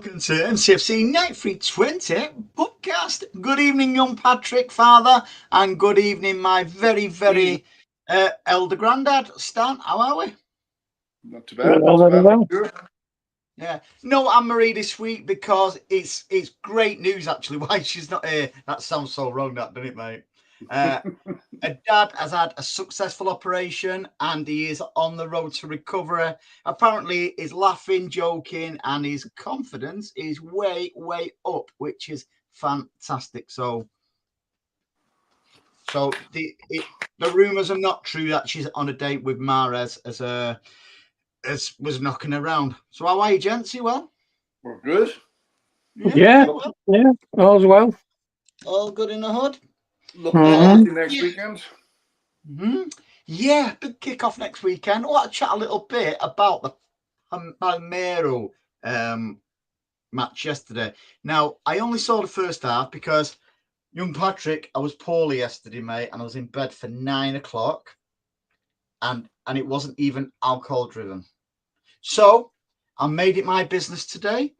welcome to MCFC 9320 PUBcast. Good evening, young Patrick, father, and good evening, my very elder granddad, Stan. How are we? Not too bad. Well. Yeah, no Anne-Marie this week because it's great news actually why she's not here. That sounds so wrong, that, doesn't it, mate? A dad has had a successful operation and he is on the road to recovery. Apparently, he's laughing, joking, and his confidence is way up, which is fantastic. So the rumours are not true that she's on a date with Mahrez as was knocking around. So how are you, gents? You well? We're good. Yeah, all's well. All good in the hood. Looking forward to next weekend. Yeah, big kick-off next weekend. I want to chat a little bit about the Palermo match yesterday. Now, I only saw the first half because, young Patrick, I was poorly yesterday, mate, and I was in bed for 9 o'clock, and it wasn't even alcohol-driven. So, I made it my business today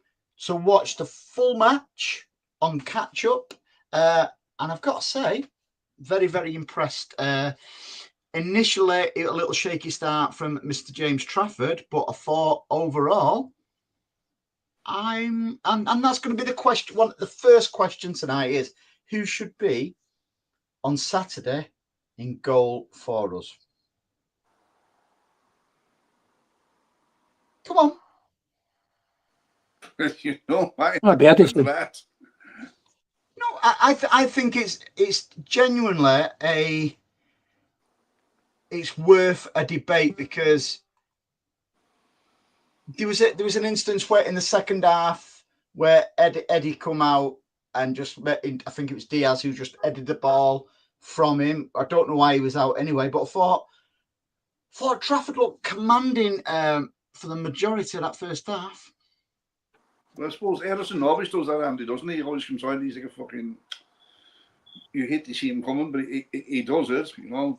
to watch the full match on catch-up, and I've got to say, very impressed. Initially, a little shaky start from Mr. James Trafford, but I thought overall, and that's going to be the question. The first question tonight is who should be on Saturday in goal for us? Come on. You know, I'd be happy to that. No, I think it's genuinely it's worth a debate because there was an instance where in the second half where Eddie come out and just I think it was Diaz who just headed the ball from him. I don't know why he was out anyway, but I thought Trafford looked commanding for the majority of that first half. Well, I suppose Ederson always does that, Andy, doesn't he? He always comes out and he's like a fucking... You hate to see him coming, but he does it, you know.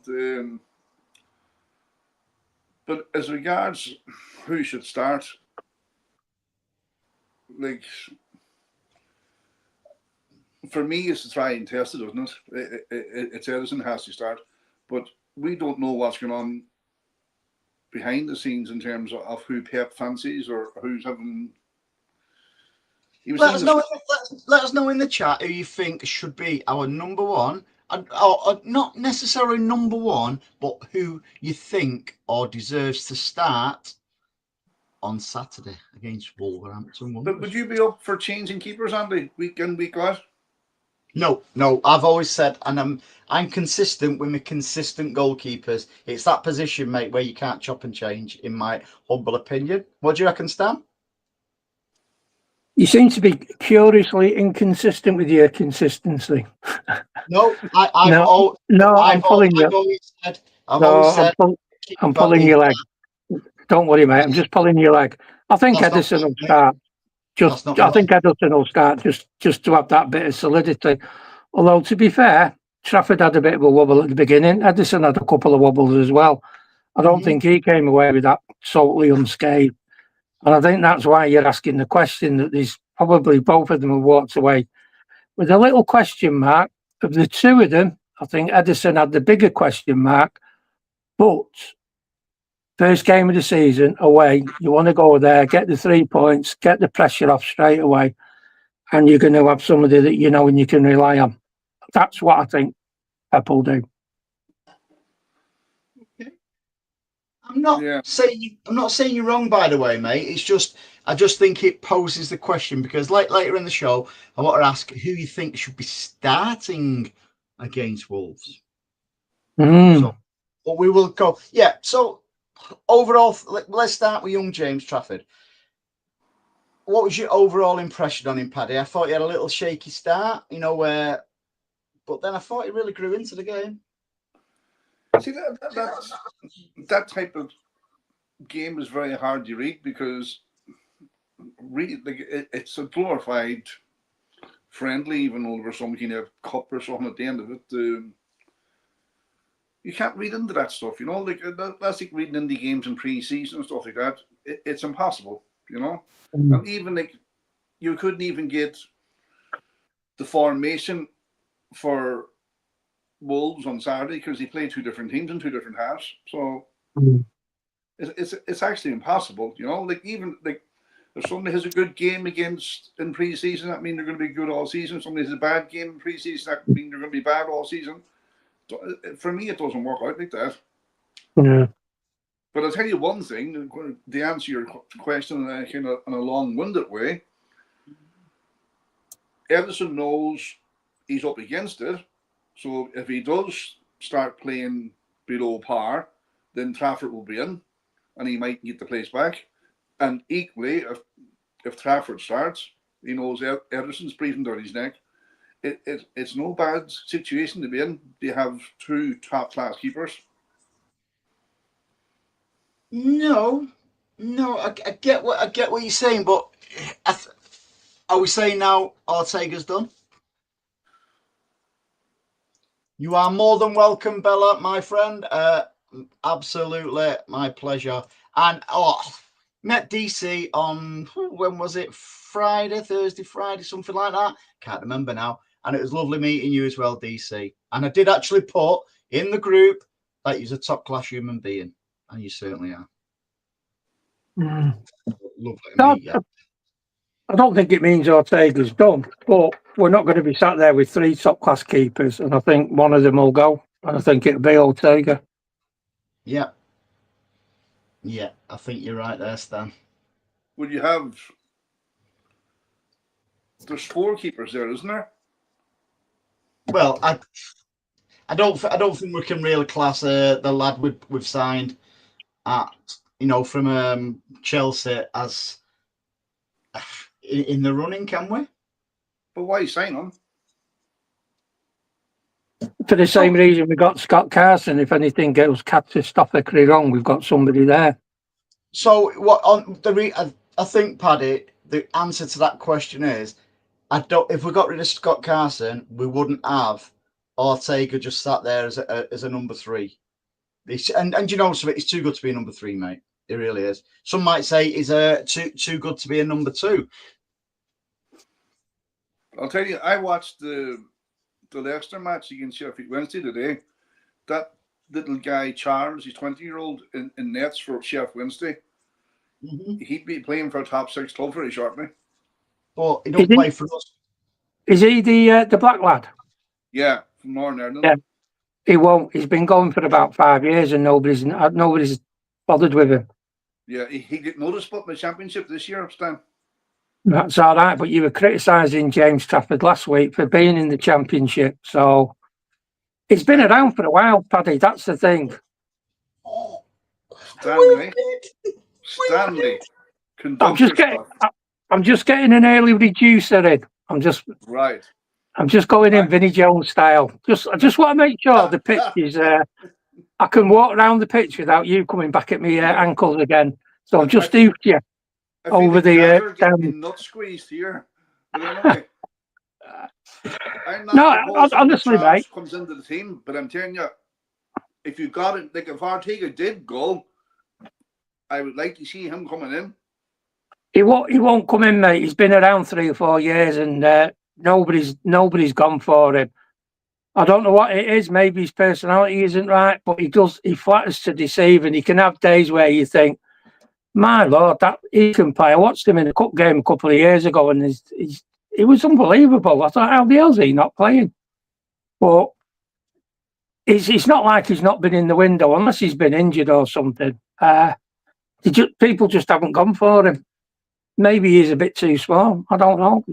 But as regards who should start, like, for me, it's to try and test it, doesn't it? It's Ederson has to start, but we don't know what's going on behind the scenes in terms of who Pep fancies or who's having... Let us know in the chat who you think should be our number one, or not necessarily number one, but who you think or deserves to start on Saturday against Wolverhampton. But would you be up for changing keepers, Andy, week in, week out? No. I've always said, and I'm consistent with my consistent goalkeepers. It's that position, mate, where you can't chop and change, in my humble opinion. What do you reckon, Stan? You seem to be curiously inconsistent with your consistency. No, I'm pulling you. I'm pulling your leg. Don't worry, mate. I'm just pulling your leg. I think Ederson will start. I think Ederson will start just to have that bit of solidity. Although, to be fair, Trafford had a bit of a wobble at the beginning. Ederson had a couple of wobbles as well. I don't think he came away with that totally unscathed. And I think that's why you're asking the question, that there's probably both of them have walked away with a little question mark. Of the two of them, I think Ederson had the bigger question mark. But first game of the season, away, you want to go there, get the 3 points, get the pressure off straight away, and you're going to have somebody that you know and you can rely on. That's what I think Pep will do. I'm not saying you're wrong, by the way, mate. It's just I just think it poses the question because later in the show, I want to ask who you think should be starting against Wolves. So, but we will go. Yeah. So overall, let's start with young James Trafford. What was your overall impression on him, Paddy? I thought he had a little shaky start, but then I thought he really grew into the game. See, that type of game is very hard to read because it's a glorified friendly, even over some kind of cup or something at the end of it. You can't read into that stuff, you know. Like that's like reading indie games in pre-season and stuff like that. It's impossible, you know. And even like you couldn't even get the formation for Wolves on Saturday because he played 2 different teams in 2 different halves. So it's actually impossible, you know. Like even like if somebody has a good game against in pre-season, that means they're going to be good all season. If somebody has a bad game in pre-season, that means they're going to be bad all season. For me, it doesn't work out like that. Yeah. But I'll tell you one thing, to answer your question in a long-winded way, Ederson knows he's up against it. So if he does start playing below par, then Trafford will be in and he might get the place back. And equally, if Trafford starts, he knows Ederson's breathing down his neck. It's no bad situation to be in. They have 2 top-class keepers. No, I get what you're saying, but are we saying now Ortega's done? You are more than welcome, Bella, my friend. Absolutely, my pleasure. And met DC on, when was it? Thursday, Friday, something like that. Can't remember now. And it was lovely meeting you as well, DC. And I did actually put in the group that you're a top-class human being. And you certainly are. Lovely to meet you. I don't think it means Ortega's done, but we're not going to be sat there with 3 top-class keepers, and I think one of them will go, and I think it'll be Ortega. Yeah, I think you're right there, Stan. Would you have... There's 4 keepers there, isn't there? Well, I don't think we can really class the lad we've signed at, from Chelsea as in the running, can we? But why sign him? For the same reason we got Scott Carson. If anything goes catastrophically wrong, we've got somebody there. So I think, Paddy, the answer to that question is, if we got rid of Scott Carson, we wouldn't have Ortega just sat there as a number 3. And you know something, it's too good to be a number 3, mate. It really is. Some might say he's too good to be a number 2. I'll tell you, I watched the Leicester match against Sheffield Wednesday today. That little guy, Charles, he's 20-year-old in nets for Sheffield Wednesday. Mm-hmm. He'd be playing for a top 6 club very shortly. But he don't play for us. Is he the black lad? Yeah, from Northern Ireland. Yeah, he won't. He's been going for about 5 years, and nobody's bothered with him. Yeah, he didn't notice but in the Championship this year, Stan. That's all right, but you were criticising James Trafford last week for being in the Championship, so it's been around for a while, Paddy. That's the thing. Stanley. I'm just getting an early reducer in. I'm just going in Vinnie Jones style. I just want to make sure the pitch is. I can walk around the pitch without you coming back at me ankles again. So I've just hoofed you over the. Not squeezed here. Honestly, mate. Comes into the team, but I'm telling you, if you got it, like if Ortega did go, I would like to see him coming in. He won't come in, mate. He's been around 3 or 4 years, and nobody's gone for him. I don't know what it is. Maybe his personality isn't right, but he flatters to deceive, and he can have days where you think, my Lord, that he can play. I watched him in a cup game a couple of years ago, and he was unbelievable. I thought, how the hell is he not playing? But it's not like he's not been in the window, unless he's been injured or something. People just haven't gone for him. Maybe he's a bit too small. I don't know.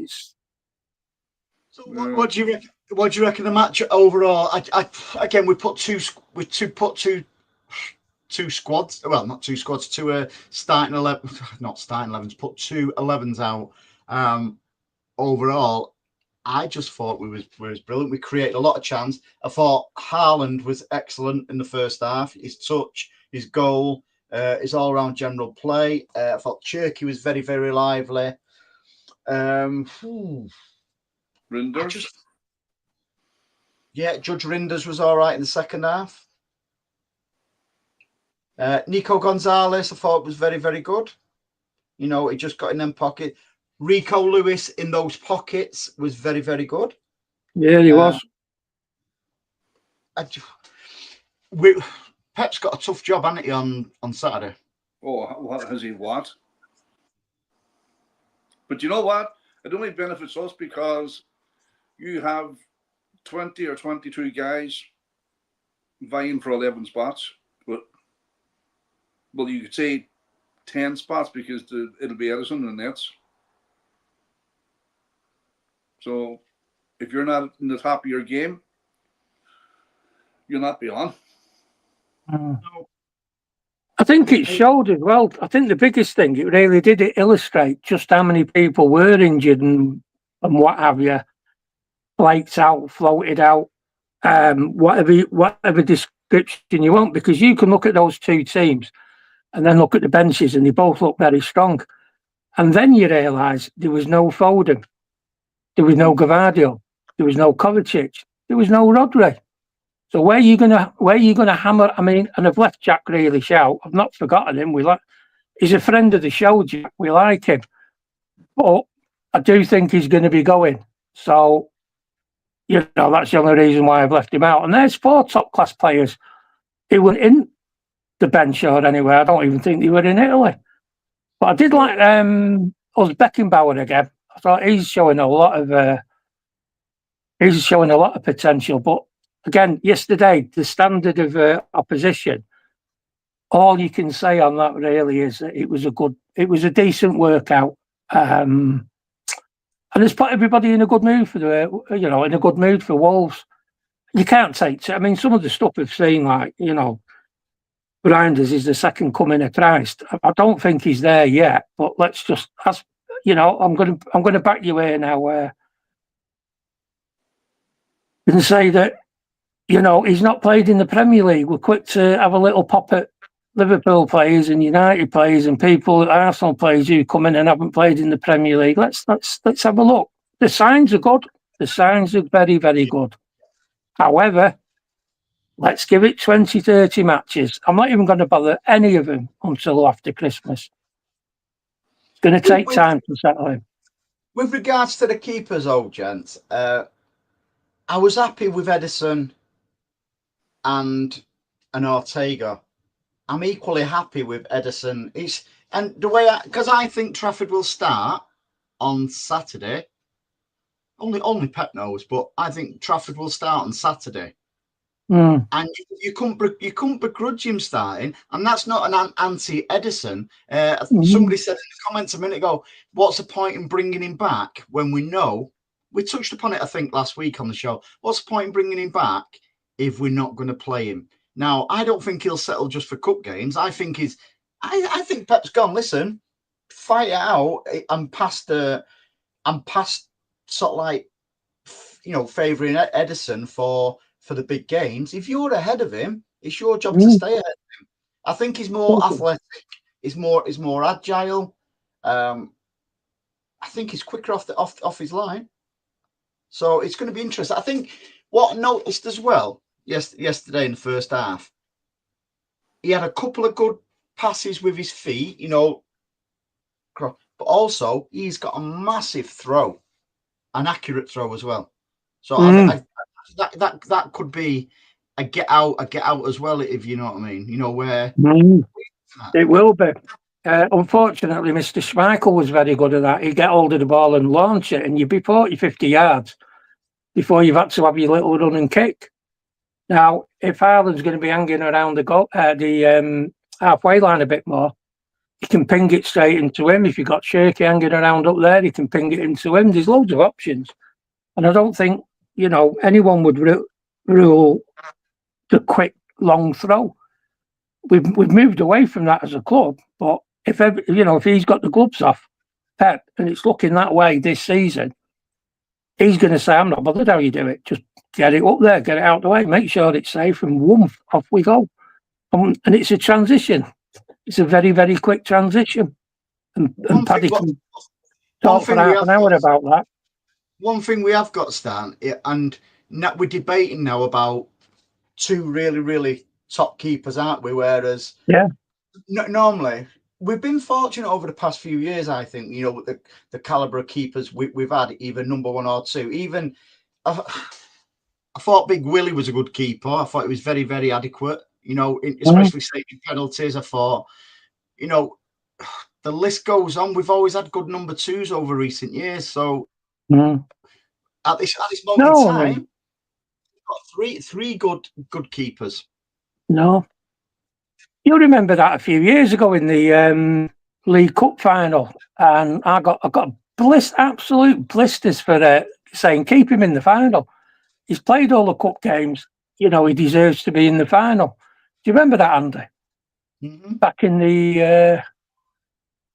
So what do you reckon the match overall? Again, we put two squads. Well, not 2 squads. 2 starting 11. Not starting 11s. Put 2 11s out. Overall, I just thought we was brilliant. We created a lot of chance. I thought Haaland was excellent in the first half. His touch, his goal, his all-round general play. I thought Cherky was very, very lively. Rinders. Judge Rinders was all right in the second half. Nico Gonzalez, I thought was very, very good. He just got in them pocket. Rico Lewis in those pockets was very, very good. Yeah, he was. Pep's got a tough job, hasn't he, on Saturday? Oh, what has he what? But you know what? It only benefits us because you have 20 or 22 guys vying for 11 spots. But, well, you could say 10 spots because it'll be Edison and nets. So if you're not in the top of your game, you'll not be on. I think it showed as well. I think the biggest thing it really did, it illustrate just how many people were injured and what have you, flaked out, floated out, whatever description you want, because you can look at those two teams and then look at the benches and they both look very strong. And then you realise there was no Foden, there was no Gavardio, there was no Kovacic, there was no Rodri. So where are you gonna hammer? I mean, and I've left Jack Grealish out. I've not forgotten him. He's a friend of the show, Jack. We like him, but I do think he's going to be going. So, that's the only reason why I've left him out. And there's 4 top class players who were in the bench or anywhere. I don't even think they were in Italy. But I did like Beckenbauer again. I thought he's showing a lot of potential, but. Again, yesterday, the standard of opposition, all you can say on that really is that it was a decent workout. And it's put everybody in a good mood for Wolves. You can't take, some of the stuff we've seen, like, Grinders is the second coming of Christ. I don't think he's there yet, but let's just, I'm going to back you here now, and say that, he's not played in the Premier League. We're quick to have a little pop at Liverpool players and United players and people, Arsenal players who come in and haven't played in the Premier League. Let's have a look. The signs are good. The signs are very, very good. However, let's give it 20, 30 matches. I'm not even going to bother any of them until after Christmas. It's going to take time to settle in. With regards to the keepers, old gents, I was happy with Edison and Ortega. I'm equally happy with Edison. Because I think Trafford will start on Saturday. Only Pep knows, but I think Trafford will start on Saturday. And you couldn't begrudge him starting, and that's not an anti-Edison. Somebody said in the comments a minute ago, "What's the point in bringing him back when we know?" We touched upon it, I think, last week on the show. What's the point in bringing him back if we're not going to play him? Now, I don't think he'll settle just for cup games. I think I think Pep's gone. Listen, fight it out. I'm past sort of like, favouring Edison for the big games. If you're ahead of him, it's your job to stay ahead of him. I think he's more athletic. He's more agile. I think he's quicker off his line. So it's going to be interesting. I think what I noticed as well yesterday in the first half, he had a couple of good passes with his feet, but also he's got a massive throw, an accurate throw as well. So I that could be a get out as well, if you know what I mean. Where it will be. Unfortunately, Mr. Schmeichel was very good at that. He'd get hold of the ball and launch it, and you'd be 40, 50 yards before you've had to have your little run and kick. Now, if Haaland's going to be hanging around the halfway line a bit more, you can ping it straight into him. If you've got Shirky hanging around up there, you can ping it into him. There's loads of options. And I don't think, anyone would rule the quick, long throw. We've moved away from that as a club, but if he's got the gloves off, Pep, and it's looking that way this season, he's going to say, "I'm not bothered how you do it. Just get it up there, get it out the way, make sure it's safe, and woof, off we go." And it's a transition. It's a very, very quick transition. And Paddy can talk for half an hour about that. One thing we have got, Stan, and we're debating now about 2 really, really top keepers, aren't we? Whereas normally we've been fortunate over the past few years, I think, you know, with the calibre of keepers we've had, either number one or two. Even I thought Big Willie was a good keeper. I thought he was very, very adequate, you know, especially saving penalties. I thought, you know, the list goes on. We've always had good number twos over recent years. So at this moment in time, we've got three good keepers. No. You remember that a few years ago in the League Cup final, and I got absolute blisters for saying keep him in the final. He's played all the cup games. You know, he deserves to be in the final. Do you remember that, Andy? Mm-hmm. Back in the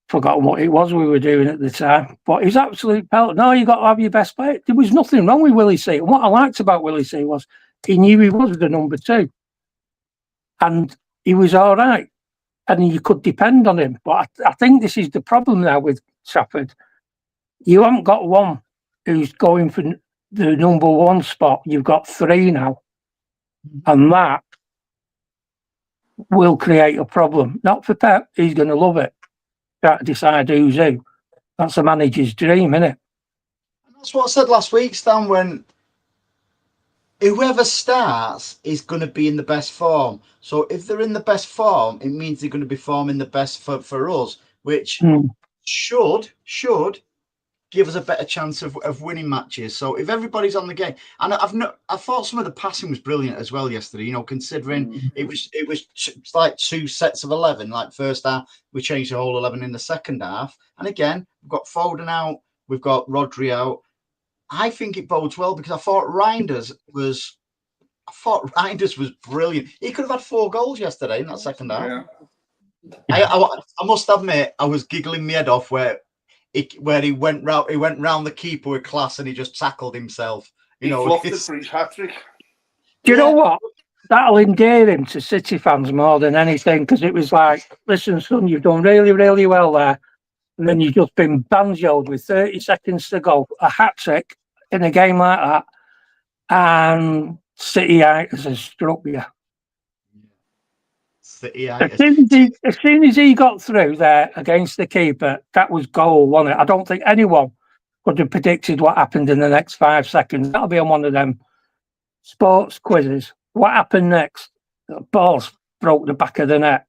forgotten what it was we were doing at the time, but he's absolute pelt. No, you got to have your best player. There was nothing wrong with Willie C. And what I liked about Willie C was he knew he was the number two, and he was all right, and you could depend on him. But I think this is the problem now with Trafford. You haven't got one who's going for the number one spot. You've got three now, and that will create a problem. Not for Pep, he's going to love it. Try to decide who's who. That's a manager's dream, isn't it? That's what I said last week, Stan, when whoever starts is going to be in the best form. So if they're in the best form, it means they're going to be forming the best for us, which should give us a better chance of winning matches. So if everybody's on the game, and I thought some of the passing was brilliant as well yesterday. You know, considering it was like 2 sets of 11. Like first half, we changed the whole 11 in the second half, and again we've got Foden out, we've got Rodri out. I think it bodes well because I thought Reinders was brilliant. He could have had 4 goals yesterday in that second half. Yeah. I must admit, I was giggling my head off where he went round the keeper with class and he just tackled himself. You know, fluffed it for his hat-trick. Do you know what? That'll endear him to City fans more than anything, because it was like, listen, son, you've done really, really well there. And then you've just been banjoed with 30 seconds to go, a hat-trick in a game like that, and City has struck you. As soon as he got through there against the keeper, that was goal, wasn't it? I don't think anyone could have predicted what happened in the next 5 seconds. That'll be on one of them sports quizzes. What happened next? The ball broke the back of the net,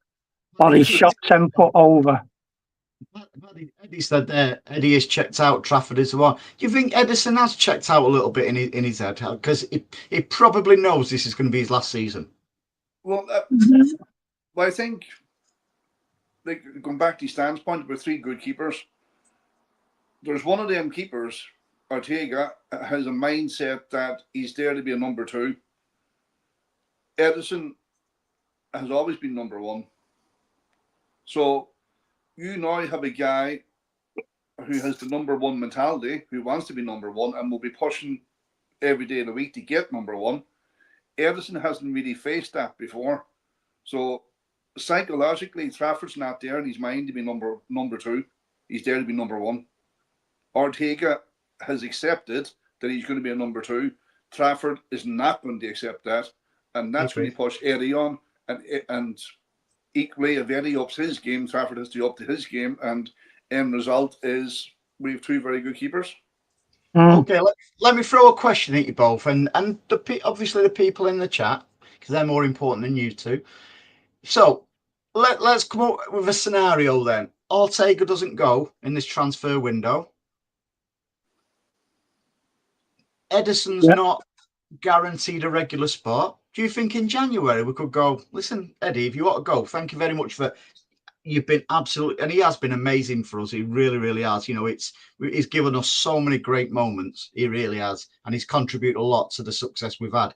or he shot 10 foot over. Eddie said there, Eddie has checked out Trafford as well. Do you think Edison has checked out a little bit in his head? Because he probably knows this is going to be his last season. Well, I think, like, going back to Stan's point about 3 good keepers, there's one of them keepers, Ortega, has a mindset that he's there to be a number 2. Edison has always been number 1. So you now have a guy who has the number 1 mentality, who wants to be number 1 and will be pushing every day of the week to get number 1. Edison hasn't really faced that before. So psychologically, Trafford's not there in his mind to be number 2. He's there to be number 1. Ortega has accepted that he's going to be a number 2. Trafford is not going to accept that. And that's when he pushed Eddie on. And equally, if Eddie ups his game, Trafford has to up to his game. And end result is we have 2 very good keepers. Okay, let me throw a question at you both. And obviously the people in the chat, because they're more important than you two. So let's come up with a scenario then. Ortega doesn't go in this transfer window. Edison's not guaranteed a regular spot. Do you think in January we could go, listen, Eddie, if you want to go, thank you very much for, you've been absolutely, and he has been amazing for us. He really, really has. You know, he's given us so many great moments. He really has. And he's contributed a lot to the success we've had.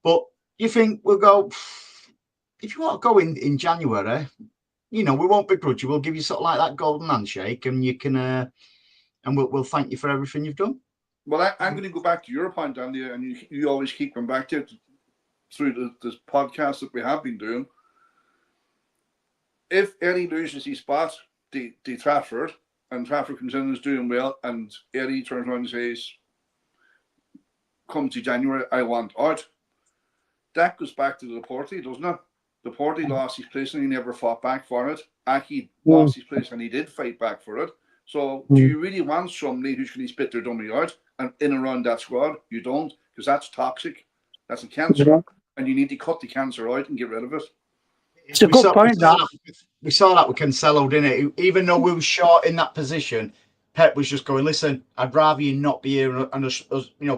But you think we'll go, if you want to go in January, you know, we won't begrudge you. We'll give you sort of like that golden handshake, and you can, and we'll thank you for everything you've done. Well, I'm going to go back to your point, Andy, and you always keep coming back to it through this podcast that we have been doing. If Eddie loses his spot to Trafford, and Trafford comes in and is doing well, and Eddie turns around and says, come to January, I want out, that goes back to the party, doesn't it? Laporte lost his place and he never fought back for it. Aki lost his place and he did fight back for it. So do you really want somebody who's going to spit their dummy out and in and around that squad? You don't, because that's toxic. That's a cancer. And you need to cut the cancer out and get rid of it. It's a good point, we saw that with Cancelo, didn't it? Even though we were short in that position, Pep was just going, listen, I'd rather you not be here and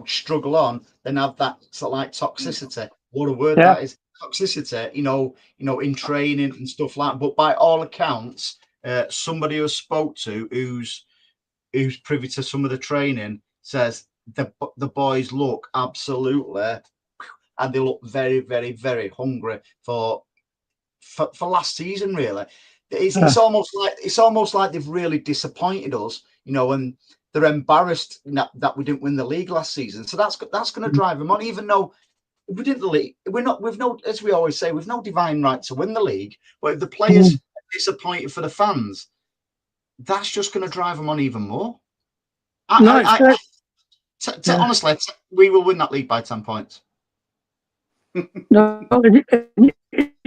struggle on than have that sort of like toxicity. What a word that is. Toxicity, in training and stuff like that. But by all accounts, somebody who I spoke to who's privy to some of the training says the boys look absolutely, and they look very, very, very hungry for last season. Really, it's almost like they've really disappointed us, and they're embarrassed that we didn't win the league last season. So that's going to drive them on, even though. If we didn't the league, we've no, as we always say, we've no divine right to win the league. But if the players are disappointed for the fans, that's just going to drive them on even more. Honestly, we will win that league by 10 points. No,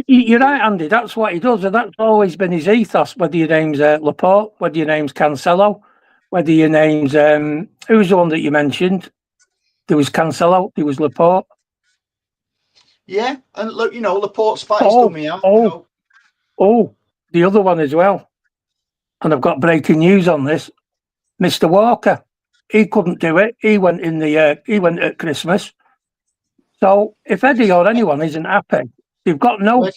you're right, Andy. That's what he does, and that's always been his ethos. Whether your name's Laporte, whether your name's Cancelo, whether your name's who's the one that you mentioned? There was Cancelo, there was Laporte. Yeah, and look, Laporte's fighting dummy out. The other one as well. And I've got breaking news on this. Mr. Walker, he couldn't do it. He went at Christmas. So if Eddie or anyone isn't happy, they've got no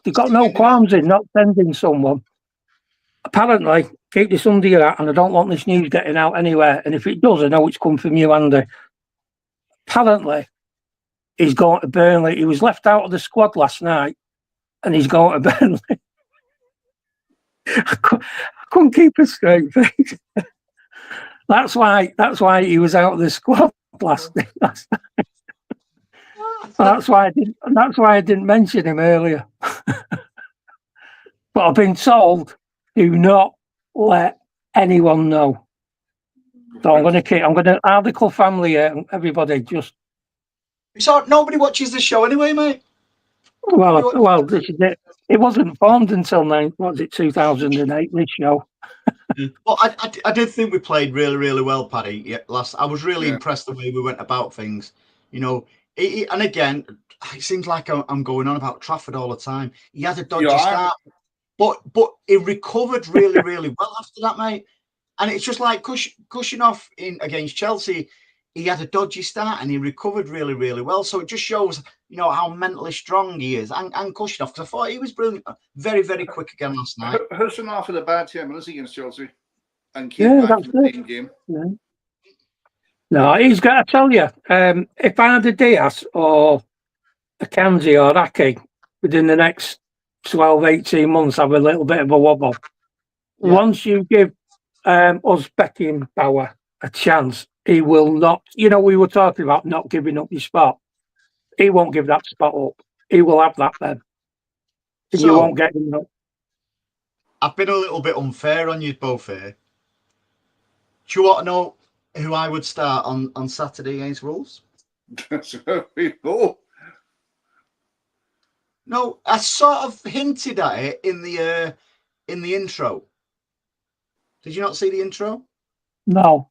qualms in not sending someone. Apparently, keep this under your hat, and I don't want this news getting out anywhere. And if it does, I know it's come from you, Andy. Apparently, he's going to Burnley. He was left out of the squad last night, and he's going to Burnley. I couldn't keep a straight face. That's why he was out of the squad last night. That's why I didn't mention him earlier. But I've been told, do not let anyone know. So I'm going to article family everybody just. So nobody watches the show anyway, mate. Well, this is it. It wasn't formed until 2008. This show. Well, I did think we played really, really well, Paddy. I was really impressed the way we went about things. And again, it seems like I'm going on about Trafford all the time. He had a dodgy start, but he recovered really, really well after that, mate. And it's just like cushioning off against Chelsea. He had a dodgy start and he recovered really, really well. So it just shows, how mentally strong he is. And Kushinov, because I thought he was brilliant, very, very quick again last night. Hurson off with a bad 10 minutes against Chelsea and came back in the same game. Yeah. No, he's got to tell you, if I had a Diaz or a Kanji or Aki within the next 12, 18 months, have a little bit of a wobble. Yeah. Once you give us Beckenbauer a chance, he will not, we were talking about not giving up your spot. He won't give that spot up. He will have that then. And you won't get him up. I've been a little bit unfair on you both here. Do you want to know who I would start on Saturday against Wolves? No, I sort of hinted at it in the intro. Did you not see the intro? No.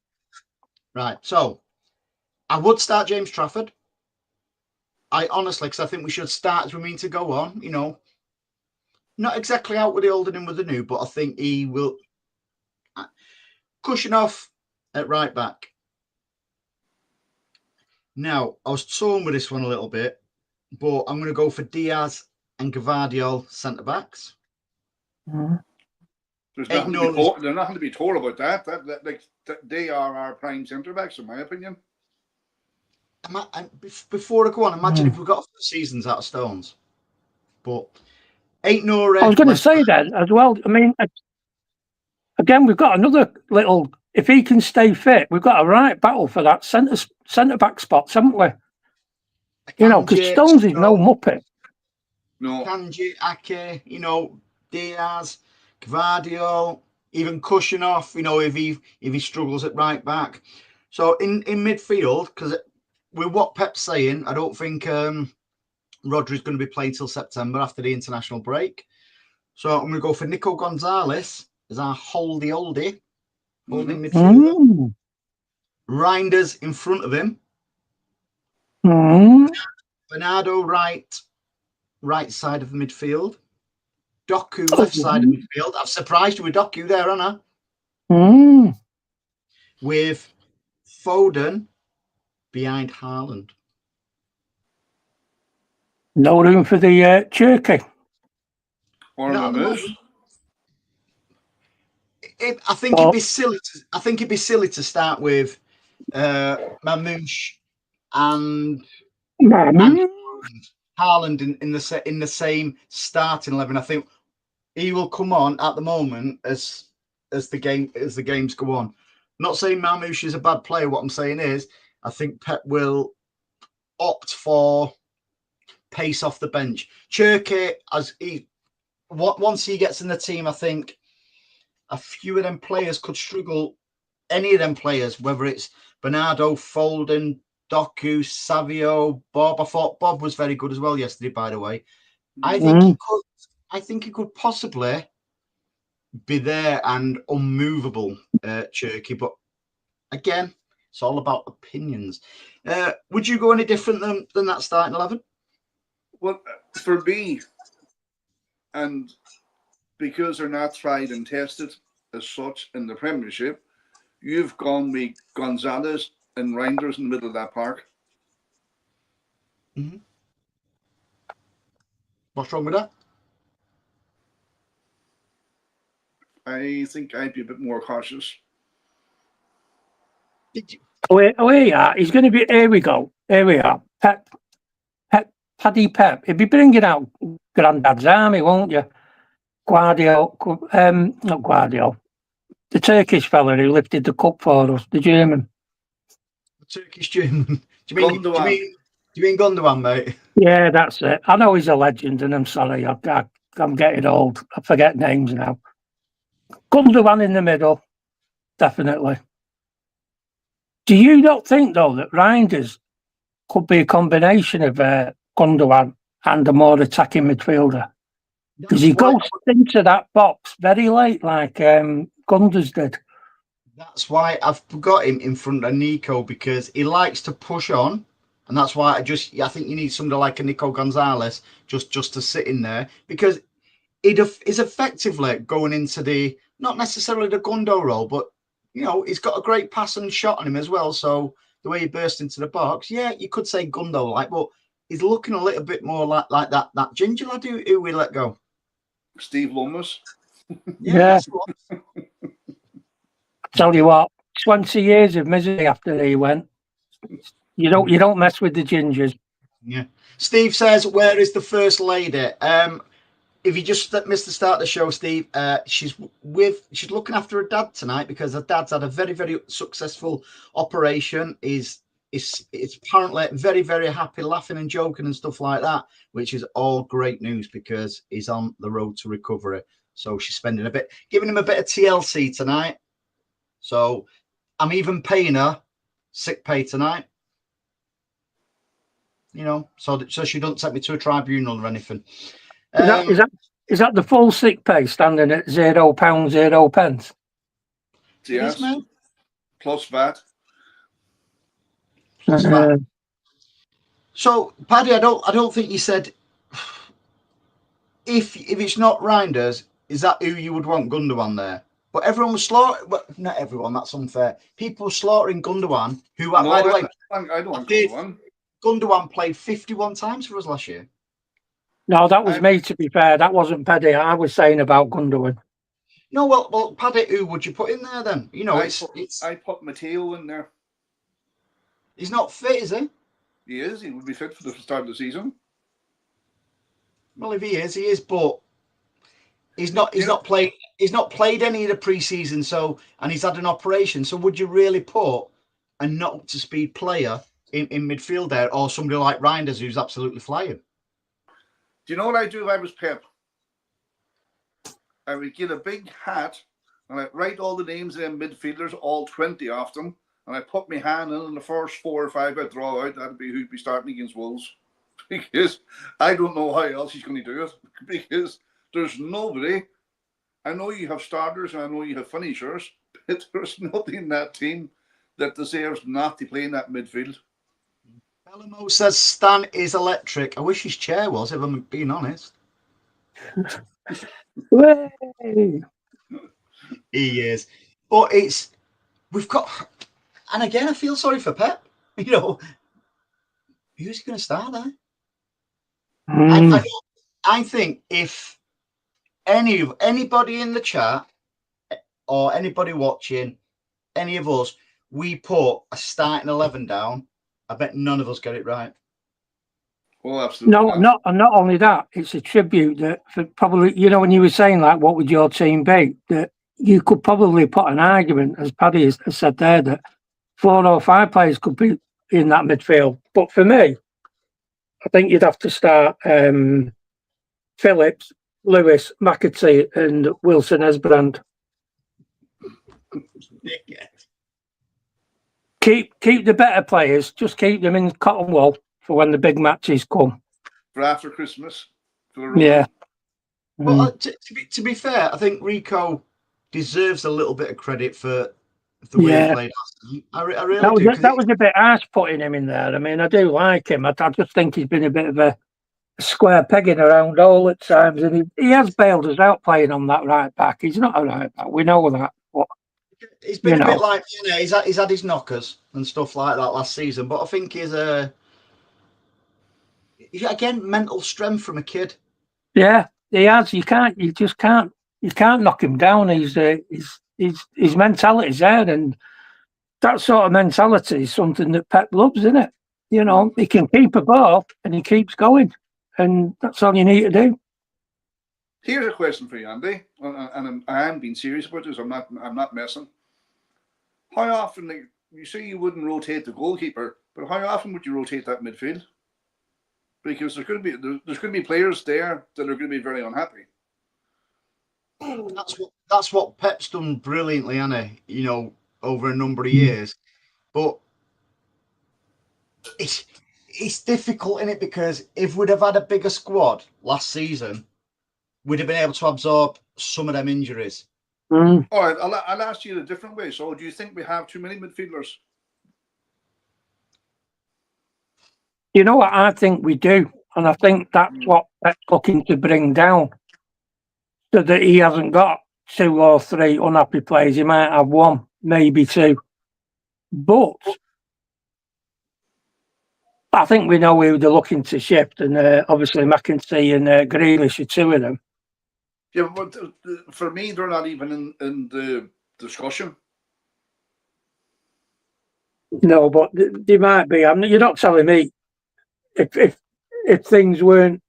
Right, so I would start James Trafford. I honestly, because I think we should start as we mean to go on. Not exactly out with the old and in with the new, but I think he will cushion off at right back. Now, I was torn with this one a little bit, but I'm going to go for Diaz and Gvardiol centre backs. Mm-hmm. There's nothing to be told about that. They are our prime centre backs, in my opinion. Before I go on, imagine if we got seasons out of Stones. But ain't no. I was going to say that as well. I mean, again, we've got another little. If he can stay fit, we've got a right battle for that centre back spots, haven't we? Because Stones is no muppet. No. Kanji, Ake, Diaz, Gvardiol, even Kushinov, if he struggles at right back. So in midfield, because with what Pep's saying, I don't think Rodri's going to be playing till September after the international break. So I'm going to go for Nico Gonzalez as our holding midfielder. Reinders in front of him. Bernardo right side of the midfield. Doku left side of midfield. I've surprised you with Doku there, haven't I? With Foden behind Haaland. No room for the Turkey. Or Mamouche. I think it'd be silly. I think it'd be silly to start with Mamouche and Haaland in the same starting 11. I think he will come on at the moment as the games go on. Not saying Mamouche is a bad player. What I'm saying is, I think Pep will opt for pace off the bench. Cherki, once he gets in the team, I think a few of them players could struggle. Any of them players, whether it's Bernardo, Foden, Doku, Savio, Bob. I thought Bob was very good as well yesterday, by the way. I think he could possibly be there and unmovable, Cherki. But again, it's all about opinions. Would you go any different than that starting 11? Well, for me, and because they're not tried and tested as such in the Premiership, you've gone with Gonzalez and Reinders in the middle of that park. Mm-hmm. What's wrong with that? I think I'd be a bit more cautious. He's going to be. Here we go. Here we are. Paddy Pep. He'll be bringing out Grandad's army, won't you? Not Guardiola. The Turkish fella who lifted the cup for us, the German. The Turkish German. Do you mean Gundogan, mate? Yeah, that's it. I know he's a legend, and I'm sorry, I'm getting old. I forget names now. Gundogan in the middle, definitely. Do you not think, though, that Reinders could be a combination of Gundogan and a more attacking midfielder? Because he goes into that box very late, like Gunders did. That's why I've got him in front of Nico, because he likes to push on, and that's why I think you need somebody like a Nico Gonzalez just to sit in there, because it is effectively going into the, not necessarily the Gundo role, but he's got a great pass and shot on him as well. So the way he burst into the box, yeah, you could say Gundo like, but he's looking a little bit more like that ginger lad who we let go. Steve Lumless. Yeah. Tell you what, 20 years of misery after he went. You don't mess with the gingers. Yeah. Steve says, where is the first lady? If you just missed the start of the show, Steve, she's looking after her dad tonight, because her dad's had a very, very successful operation. Is apparently very, very happy, laughing and joking and stuff like that, which is all great news because he's on the road to recovery. So she's giving him a bit of TLC tonight. So I'm even paying her sick pay tonight. So she don't take me to a tribunal or anything. Is that the full sick pay standing at £0, 0 pence? Yes, man. Plus VAT. So, Paddy, I don't think you said if it's not Reinders, is that who you would want Gundogan there? But everyone was slaughtering. Well, not everyone. That's unfair. People were slaughtering Gundogan. Who, by the way, I don't want Gundogan. Gundogan played 51 times for us last year. No, that was me, to be fair. That wasn't Paddy. I was saying about Gundogan. No, well, Paddy, who would you put in there then? I put Matteo in there. He's not fit, is he? He is. He would be fit for the start of the season. Well, if he is, but he's not played any of the pre-season, and he's had an operation. So would you really put a not up to speed player in midfield there, or somebody like Reinders who's absolutely flying? Do you know what I'd do if I was Pep? I would get a big hat and I'd write all the names of them midfielders, all 20 of them, and I put my hand in the first 4 or 5 I'd draw out. That'd be who'd be starting against Wolves. because I don't know how else he's going to do it, because there's nobody. I know you have starters and I know you have finishers, but there's nobody in that team that deserves not to play in that midfield. Palermo says Stan is electric. I wish his chair was, if I'm being honest. He is. But we've got, and again, I feel sorry for Pep. You know, who's he going to start there? I think if anybody in the chat or anybody watching, any of us, we put a starting 11 down, I bet none of us get it right. Oh, absolutely. No, not only that, it's a tribute that for probably, when you were saying like, what would your team be? That you could probably put an argument, as Paddy has said there, that 4 or 5 players could be in that midfield. But for me, I think you'd have to start Phillips, Lewis, McAtee, and Wilson Esbrand. Keep the better players. Just keep them in cotton wool for when the big matches come. For after Christmas. Yeah. Well, to be fair, I think Rico deserves a little bit of credit for the way he played last season. I really do. That was a bit harsh putting him in there. I mean, I do like him. I just think he's been a bit of a square pegging around all at times, and he has bailed us out playing on that right back. He's not a right back. We know that. But, he's been a bit like, he's had his knockers and stuff like that last season, but I think he's again, mental strength from a kid. Yeah, he has. You just can't knock him down. His mentality's there, and that sort of mentality is something that Pep loves, isn't it? He can keep a ball and he keeps going, and that's all you need to do. Here's a question for you, Andy, and I am being serious about this. I'm not messing. How often, you say you wouldn't rotate the goalkeeper, but how often would you rotate that midfield? Because there's going to be players there that are going to be very unhappy. That's what Pep's done brilliantly, hasn't he? Over a number of years. But it's difficult, isn't it? Because if we'd have had a bigger squad last season, we'd have been able to absorb some of them injuries. All right, I'll ask you in a different way. So, do you think we have too many midfielders? You know what? I think we do. And I think that's what Pep's looking to bring down. So that he hasn't got 2 or 3 unhappy players. He might have 1, maybe 2. But I think we know who they're looking to shift. And obviously McAtee and Grealish are 2 of them. Yeah, but for me, they're not even in the discussion. No, but they might be. You're not telling me if things weren't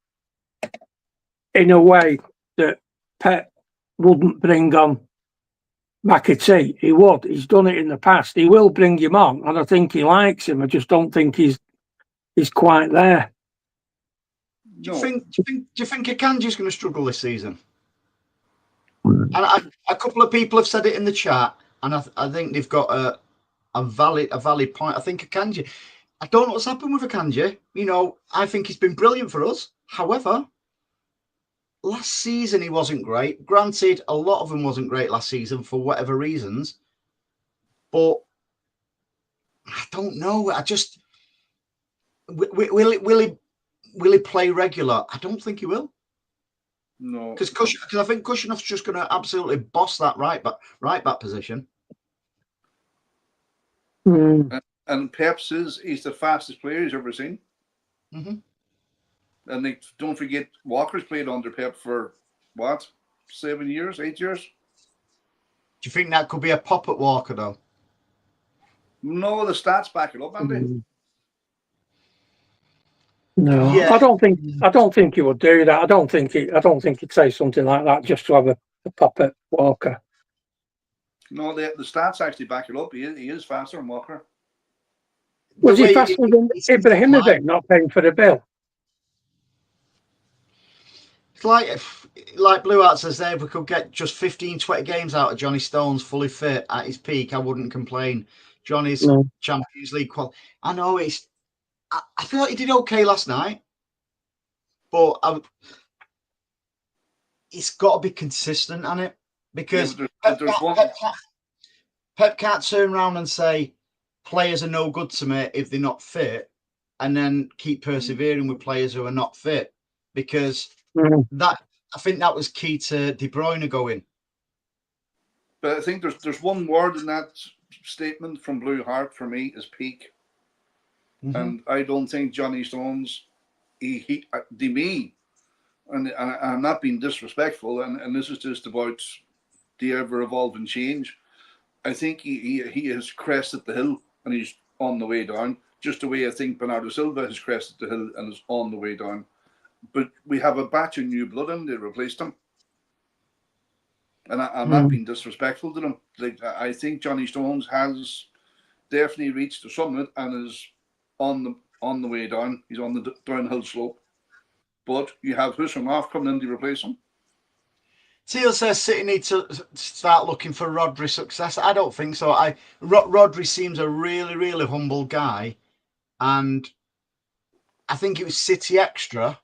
in a way that Pep wouldn't bring on McAtee. He would. He's done it in the past. He will bring him on, and I think he likes him. I just don't think he's quite there. Do you think Akanji's going to struggle this season? And a couple of people have said it in the chat, and I think they've got a valid point. I think Akanji. I don't know what's happened with Akanji. I think he's been brilliant for us. However, last season he wasn't great. Granted, a lot of them wasn't great last season for whatever reasons. But I don't know. I just will he play regular? I don't think he will. No, because I think Kushinov's just going to absolutely boss that right back position. And Pep says he's the fastest player he's ever seen. Mm-hmm. And don't forget, Walker's played under Pep for what, 7 years, 8 years? Do you think that could be a pop at Walker though? No, the stats back it up, Andy. No, yeah. I don't think he would do that. I don't think he'd say something like that just to have a pop at Walker. No, the stats actually back it up. He is faster than Walker. Was he faster than Ibrahimovic not paying for the bill? It's like Blue Art says there, if we could get just 15, 20 games out of Johnny Stones fully fit at his peak, I wouldn't complain. Johnny's Champions League I know I feel like he did okay last night. but it's got to be consistent on it, because Pep can't turn around and say players are no good to me if they're not fit, and then keep persevering with players who are not fit, because that, I think that was key to De Bruyne going. But I think there's one word in that statement from Blue Heart for me is peak. And I don't think Johnny Stones, he to me, and I'm not being disrespectful, and this is just about the ever evolving change. I think he has crested the hill and he's on the way down. Just the way I think Bernardo Silva has crested the hill and is on the way down. But we have a batch of new blood in. They replaced him. And I'm not being disrespectful to them. Like, I think Johnny Stones has definitely reached the summit and is on the way down. He's on the downhill slope. But you have Husserl coming in to replace him. Teal says City need to start looking for Rodri success. I don't think so. Rodri seems a really, really humble guy. And I think it was City Extra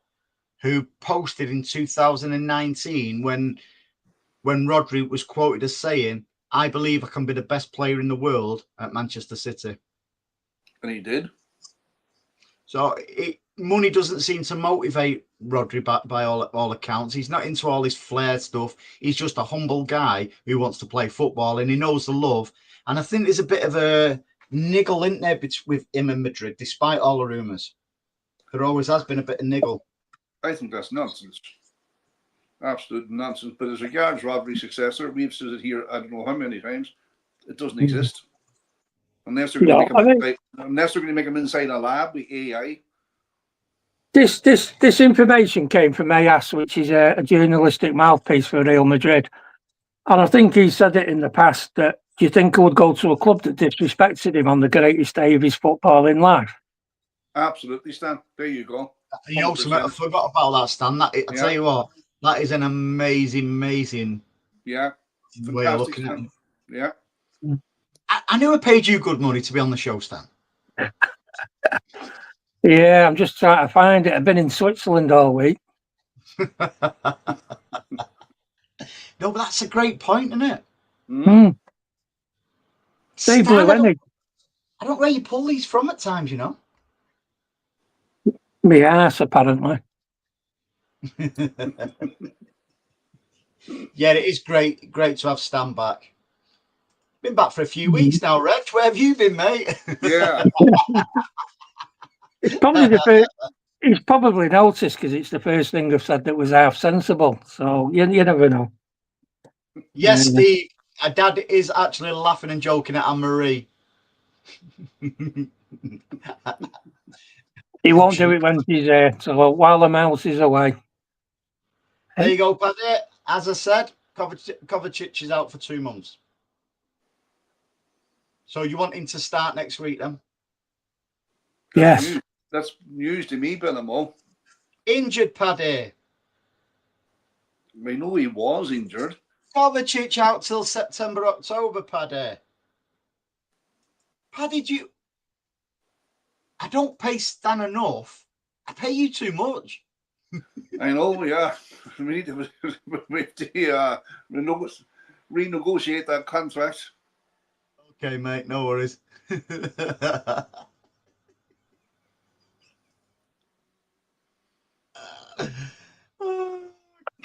who posted in 2019 when Rodri was quoted as saying, "I believe I can be the best player in the world at Manchester City." And he did. So money doesn't seem to motivate Rodri by all accounts. He's not into all this flair stuff. He's just a humble guy who wants to play football, and he knows the love. And I think there's a bit of a niggle in there with him and Madrid, despite all the rumours. There always has been a bit of niggle. I think that's nonsense. Absolute nonsense. But as regards Rodri's successor, we've said it here I don't know how many times, it doesn't exist. Unless they're going to make him inside a lab with AI. This information came from AS, which is a journalistic mouthpiece for Real Madrid. And I think he said it in the past that, do you think he would go to a club that disrespected him on the greatest day of his footballing life? Absolutely, Stan. There you go. You know, I forgot about that, Stan. I tell you what, that is an amazing way of looking at it. Yeah. I knew I paid you good money to be on the show, Stan. Yeah, I'm just trying to find it. I've been in Switzerland all week. No, but that's a great point, isn't it? Stan, I don't know where you pull these from at times, you know. My ass, apparently. Yeah, it is great to have Stan back. Been back for a few weeks now, Reg. Where have you been, mate? Yeah. It's probably the first. He's probably noticed because it's the first thing I've said that was half sensible. So you never know. Yes, Steve. Dad is actually laughing and joking at Anne-Marie. He won't do it when she's there. So while the mouse is away. There you go, Paddy. As I said, Kovacic is out for 2 months. So you want him to start next week then? Yes. That's news to me, Palermo. Injured, Paddy. We know he was injured. Kovacic out till September, October, Paddy. Paddy, I don't pay Stan enough. I pay you too much. I know, yeah. We need to renegotiate that contract. Okay, mate, no worries. But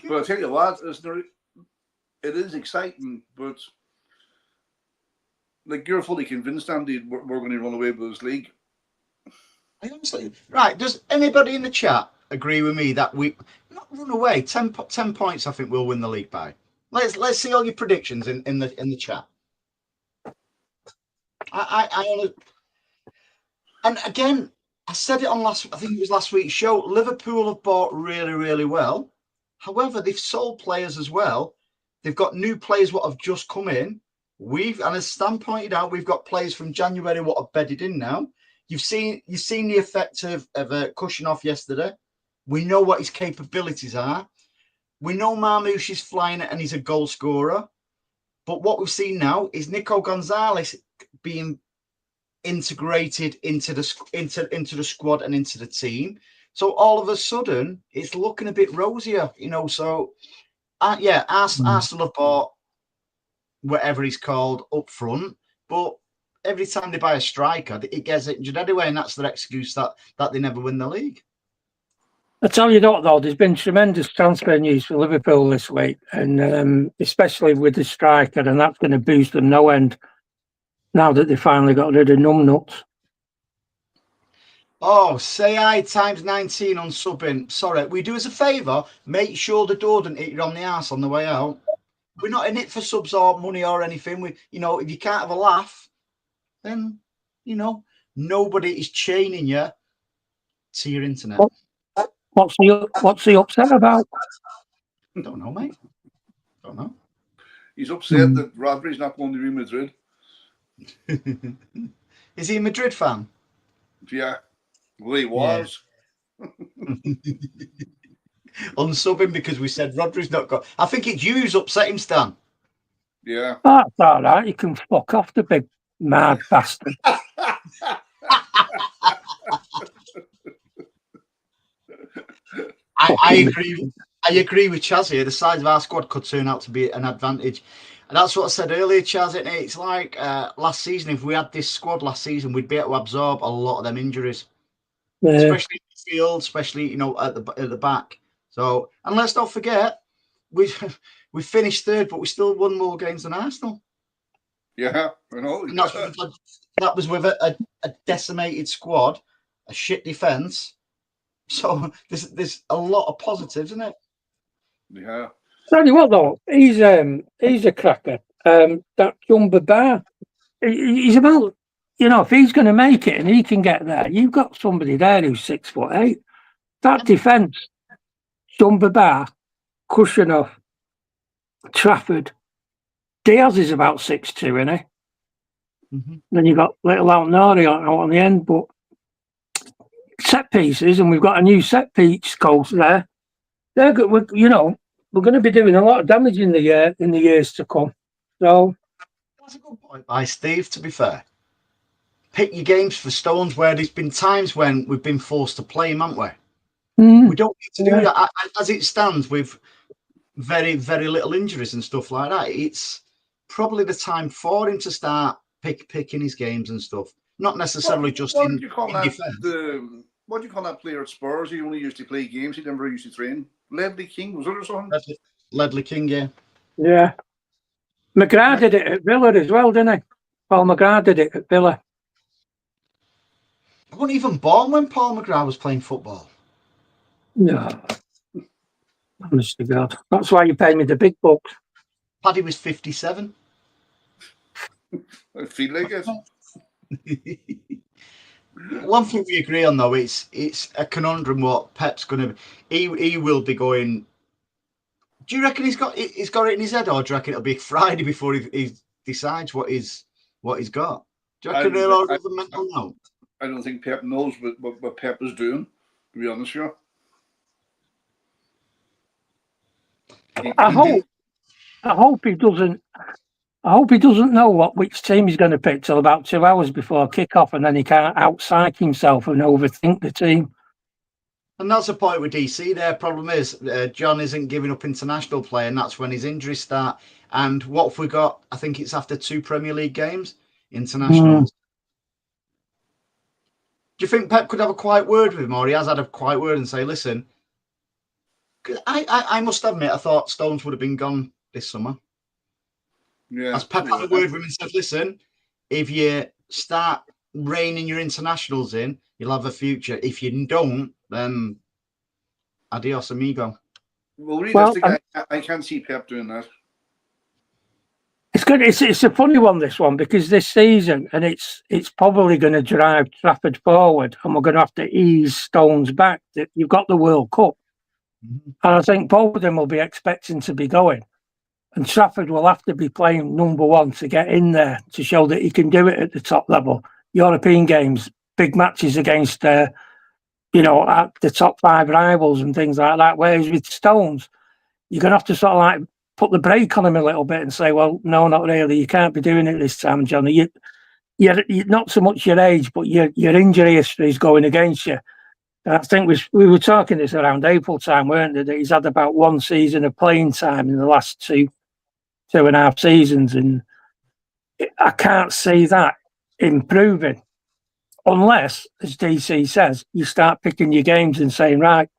I tell you what, it is exciting, but like you're fully convinced, Andy, we're going to run away with this league. I honestly, right? Does anybody in the chat agree with me that we not run away? 10 points, I think we'll win the league by. Let's see all your predictions in the chat. I and again, I said it on I think it was last week's show. Liverpool have bought really, really well. However, they've sold players as well. They've got new players what have just come in. And as Stan pointed out, we've got players from January what have bedded in now. You've seen the effect of Kushinov yesterday. We know what his capabilities are. We know Marmoush is flying and he's a goal scorer. But what we've seen now is Nico Gonzalez being integrated into the squad and into the team. So all of a sudden, it's looking a bit rosier, So, Arsenal have bought whatever he's called up front, but every time they buy a striker, it gets injured anyway, and that's their excuse that they never win the league. I tell you what, though, there's been tremendous transfer news for Liverpool this week, and especially with the striker, and that's going to boost them no end now that they finally got rid of numbnuts. Oh, say I times 19 on subbing. Sorry, we do us a favour, make sure the door doesn't hit you on the arse on the way out. We're not in it for subs or money or anything. If you can't have a laugh, then, nobody is chaining you to your internet. What's he upset about? Don't know, mate. Don't know. He's upset that Rodri's not going to Real Madrid. Is he a Madrid fan? Yeah. Well, he was. Yeah. Unsubbing because we said Rodri's not got. I think it's you who's upset him, Stan. Yeah. That's all right. You can fuck off, the big mad bastard. I agree. I agree with Chaz here. The size of our squad could turn out to be an advantage. And that's what I said earlier, Chaz. It's like last season, if we had this squad last season, we'd be able to absorb a lot of them injuries. Yeah. Especially in the field, especially, at the back. So, and let's not forget, we finished third, but we still won more games than Arsenal. Yeah, I know. And that was with a decimated squad, a shit defence. So there's a lot of positives, isn't it? Yeah. Tell you what, though, he's a cracker. That Jumba Bar, he's about, if he's going to make it and he can get there, you've got somebody there who's 6'8". That defence, Jumba Bar, Kushanoff, Trafford, Diaz is about 6'2", isn't he? Mm-hmm. Then you've got little Al-Nari out on the end, but set pieces, and we've got a new set piece coach there. They're good. We're going to be doing a lot of damage in the years to come. So that's a good point by Steve. To be fair, pick your games for Stones. Where there's been times when we've been forced to play him, haven't we? We don't need to do that as it stands with very, very little injuries and stuff like that. It's probably the time for him to start picking his games and stuff. Not necessarily in defence. What do you call that player at Spurs? He only used to play games. He never used to train. Ledley King, was it or something? Ledley King, yeah. Yeah. McGrath did it at Villa as well, didn't he? Paul McGrath did it at Villa. I wasn't even born when Paul McGrath was playing football. No. Honest to God. That's why you pay me the big bucks. Paddy was 57. I feel like it. One thing we agree on, though, it's a conundrum what Pep's going to be. He will be going. Do you reckon he's got it in his head, or do you reckon it'll be Friday before he decides what he's got? Do you reckon he'll have a mental note? I don't think Pep knows what Pep is doing, to be honest with you. I hope he doesn't. I hope he doesn't know which team he's going to pick till about 2 hours before kick-off, and then he can't out-psych himself and overthink the team. And that's the point with DC. Their problem is John isn't giving up international play, and that's when his injuries start. And what have we got? I think it's after 2 Premier League games, internationals. Do you think Pep could have a quiet word with him, or he has had a quiet word and say, listen, I must admit, I thought Stones would have been gone this summer. Yeah. As Pep had a word with him and said, listen, if you start reining your internationals in, you'll have a future. If you don't, then adios, amigo. Well, realistically, I can't see Pep doing that. It's good. It's a funny one, this one, because this season, and it's probably going to drive Trafford forward, and we're going to have to ease Stones back. You've got the World Cup, and I think both of them will be expecting to be going. And Trafford will have to be playing number one to get in there to show that he can do it at the top level. European games, big matches against, at the top 5 rivals and things like that. Whereas with Stones, you're going to have to sort of like put the brake on him a little bit and say, well, no, not really. You can't be doing it this time, Johnny. You're not so much your age, but your injury history is going against you. I think we were talking this around April time, weren't we? That he's had about one season of playing time in the last 2.5 seasons, and I can't see that improving unless, as DC says, you start picking your games and saying, right,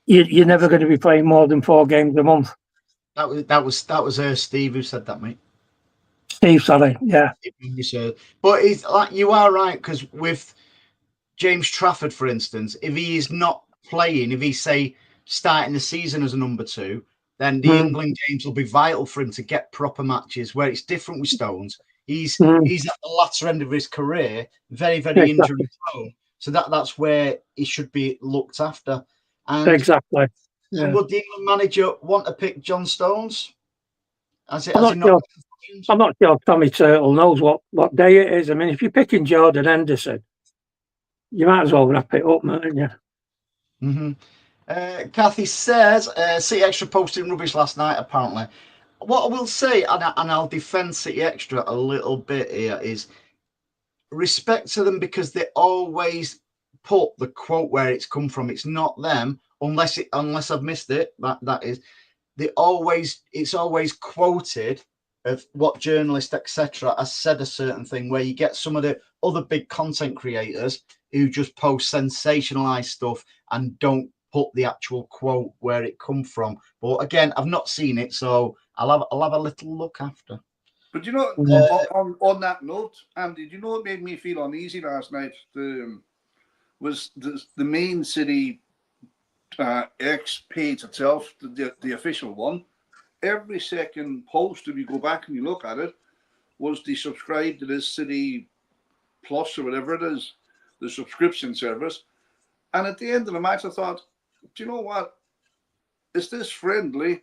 you're never going to be playing more than 4 games a month. That was Steve who said that, mate. Steve, sorry, yeah. But it's like, you are right, because with James Trafford, for instance, if he is not playing, if he's, say, starting the season as a number 2, then the England games will be vital for him to get proper matches, where it's different with Stones. He's at the latter end of his career, very, very injury prone. So that's where he should be looked after. And exactly. Yeah. And would the England manager want to pick John Stones? I'm not sure Tommy Turtle knows what day it is. I mean, if you're picking Jordan Henderson, you might as well wrap it up, mightn't you? Mm-hmm. Kathy says, City Extra posted rubbish last night, apparently. What I will say, and I'll defend City Extra a little bit here, is respect to them, because they always put the quote where it's come from. It's not them, unless I've missed it. That is, it's always quoted of what journalist, etc., has said a certain thing, where you get some of the other big content creators who just post sensationalized stuff and don't put the actual quote where it come from. But again, I've not seen it, so I'll have a little look after. But you know, on that note, Andy, do you know what made me feel uneasy last night? Was the main City X page itself, the official one. Every second post, if you go back and you look at it, was the subscribe to this City Plus or whatever it is, the subscription service. And at the end of the match, I thought, do you know what? Is this friendly?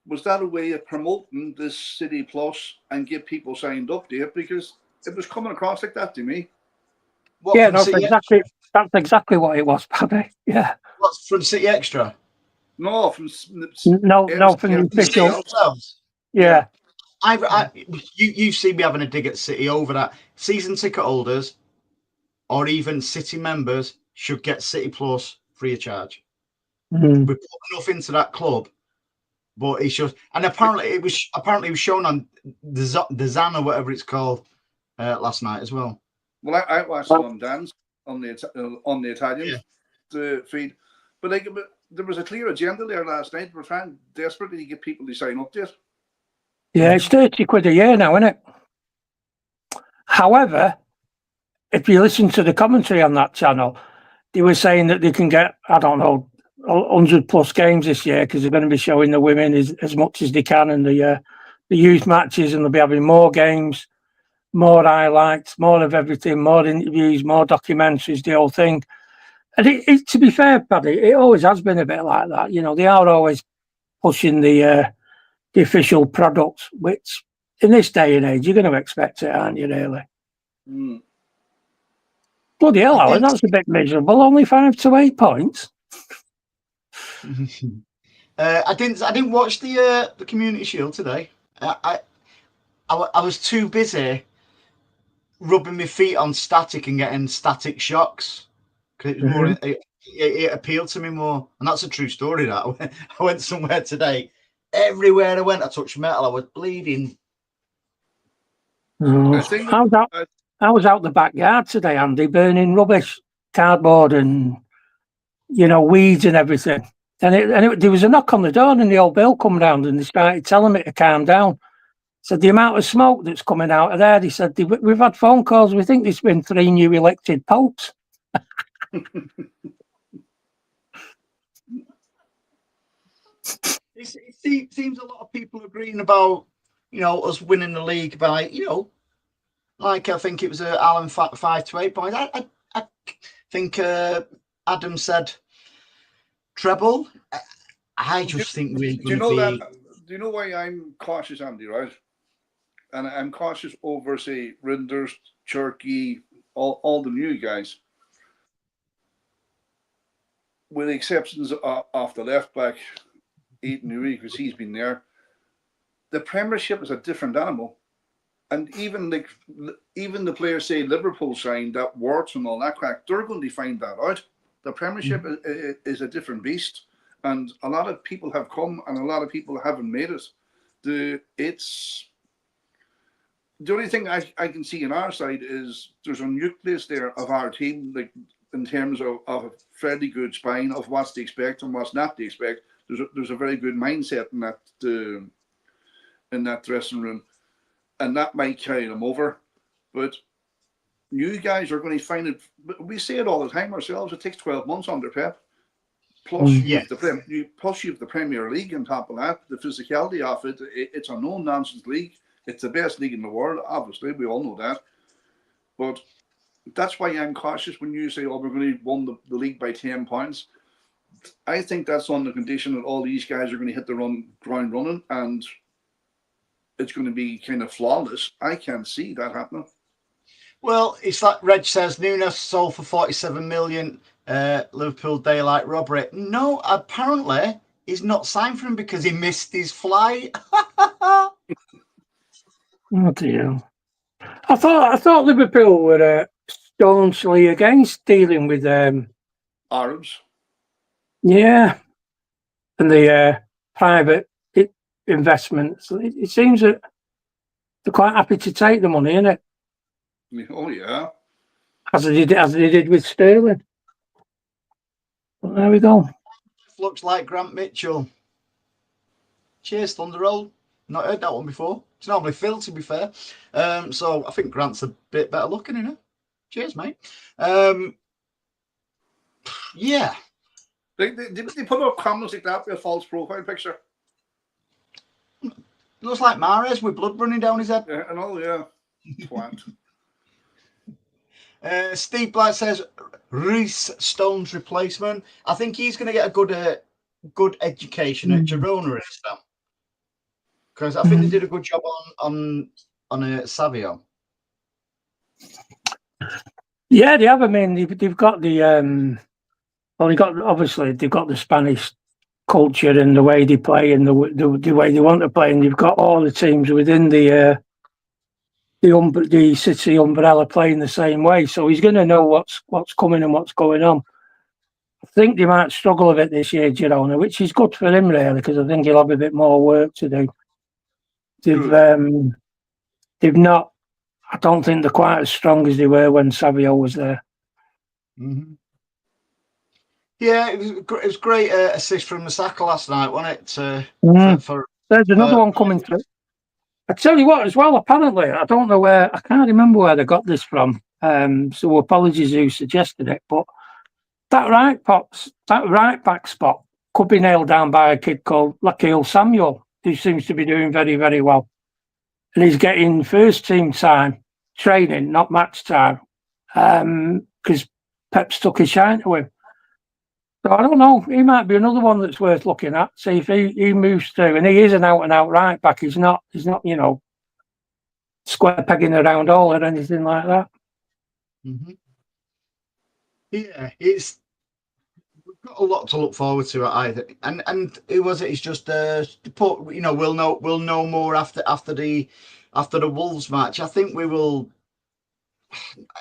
Was that a way of promoting this City Plus and get people signed up there? Because it was coming across like that to me. That's exactly what it was, Paddy. Yeah. What's from City Extra? No, from from the official. Yeah. You've seen me having a dig at City over that. Season ticket holders or even City members should get City Plus free of charge. We put enough into that club, but it should. And apparently it was shown on the Zan or whatever it's called last night as well. Well, I watched it on Dan's on the Italian feed, but there was a clear agenda there last night. We're trying desperately to get people to sign up to it. Yeah, it's 30 quid a year now, isn't it? However, if you listen to the commentary on that channel, they were saying that they can get, 100 plus games this year, because they're going to be showing the women as much as they can, and the youth matches, and they'll be having more games, more highlights, more of everything, more interviews, more documentaries, the whole thing. And it, to be fair, Paddy, it always has been a bit like that. You know, they are always pushing the official products, which in this day and age, you're going to expect it, aren't you, really? Bloody hell, Alan, that's a bit miserable. Only 5 to 8 points. I didn't watch the Community Shield today. I was too busy rubbing my feet on static and getting static shocks. It was more. It appealed to me more, and that's a true story. That I went somewhere today. Everywhere I went, I touched metal. I was bleeding. I was out the backyard today, Andy, burning rubbish, cardboard, and weeds and everything. And there was a knock on the door, and the old bill come round, and they started telling me to calm down. So the amount of smoke that's coming out of there, they said, we've had phone calls. We think there's been 3 new elected popes. It seems a lot of people agreeing about, us winning the league by, like I think it was Alan 5 to 8 points. I think Adam said treble. I just think we're going to be. Do you know why I'm cautious, Andy? Right, and I'm cautious over, say, Rinders, Cherky, all the new guys, with the exceptions of the left back, Ethan Newey, because he's been there. The Premiership is a different animal, and even the players say Liverpool signed that Warts and all that crack, they're going to find that out. The Premiership is a different beast, and a lot of people have come and a lot of people haven't made it. The only thing I can see on our side is there's a nucleus there of our team, like in terms of a fairly good spine of what's to expect and what's not to expect. There's a very good mindset in that dressing room, and that might carry them over. But you guys are going to find it. We say it all the time ourselves. It takes 12 months under Pep. Plus, you have the Premier League on top of that. The physicality of it. It's a no-nonsense league. It's the best league in the world. Obviously, we all know that. But that's why I'm cautious when you say, "Oh, we're going to win the league by 10 points." I think that's on the condition that all these guys are going to hit the ground running, and it's going to be kind of flawless. I can't see that happening. Well, it's like Reg says, Nunes sold for 47 million, Liverpool daylight robbery. No, apparently he's not signed for him because he missed his flight. Oh dear. I thought Liverpool were staunchly against dealing with Arabs. Yeah, and the private investments. It seems that they're quite happy to take the money, isn't it? Oh yeah. As they did with Sterling. But there we go. Looks like Grant Mitchell. Cheers, Thunder Roll. Not heard that one before. It's normally Phil, to be fair. So I think Grant's a bit better looking, isn't it? Cheers, mate. Yeah. They put up cameras like that with a false profile picture. Looks like Mahrez with blood running down his head. Yeah, I know, yeah. Twat. Steve Blight says Reece Stone's replacement. I think he's going to get a good education at Girona, because I think they did a good job on Savio. Yeah, they have. I mean, they've got the they've got the Spanish culture and the way they play and the way they want to play, and they've got all the teams within the city umbrella playing the same way. So he's going to know what's coming and what's going on. I think they might struggle a bit this year, Girona, which is good for him really, because I think he'll have a bit more work to do. They've not. I don't think they're quite as strong as they were when Savio was there. Mm-hmm. Yeah, it was great assist from Masaka last night, wasn't it? There's another one coming through. I tell you what, as well. Apparently, I don't know where. I can't remember where they got this from. So apologies who suggested it, but that right back spot could be nailed down by a kid called Lakil Samuel, who seems to be doing very, very well, and he's getting first team time training, not match time, because Pep's took his shine to him. So I don't know. He might be another one that's worth looking at. See if he moves through, and he is an out and out right back. He's not square pegging around all or anything like that. Mm-hmm. Yeah, we've got a lot to look forward to, I think. And who was it? It's just we'll know more after the Wolves match. I think we will.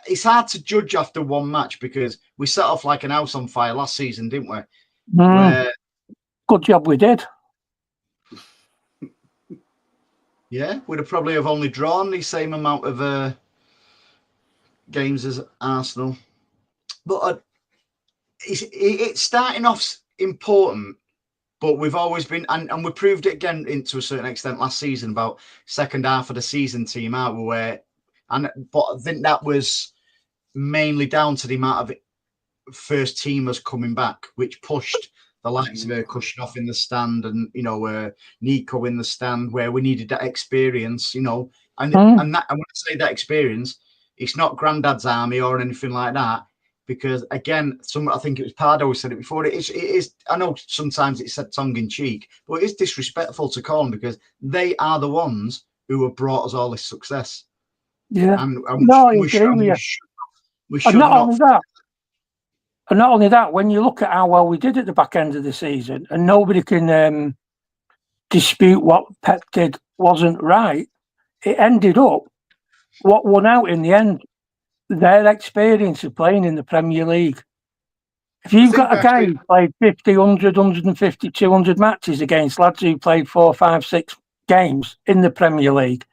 It's hard to judge after one match because we set off like an house on fire last season, didn't we? Good job we did. Yeah, we'd have probably only drawn the same amount of games as Arsenal. But it's starting off important, but we've always been, and we proved it again to a certain extent last season about second half of the season team out but I think that was mainly down to the amount of first teamers coming back, which pushed the likes of Kushnov in the stand and Nico in the stand, where we needed that experience, and that, and when I say that experience, it's not Grandad's army or anything like that, because again, I think it was Pardo who said it before. It is. I know sometimes it's said tongue in cheek, but it's disrespectful to call them because they are the ones who have brought us all this success. Yeah, and we should not. And not only that, when you look at how well we did at the back end of the season, and nobody can dispute what Pep did wasn't right, it ended up what won out in the end. Their experience of playing in the Premier League If you've got a guy who played 50, 100, 150, 200 matches against lads who played 4, 5, 6 games in the Premier League,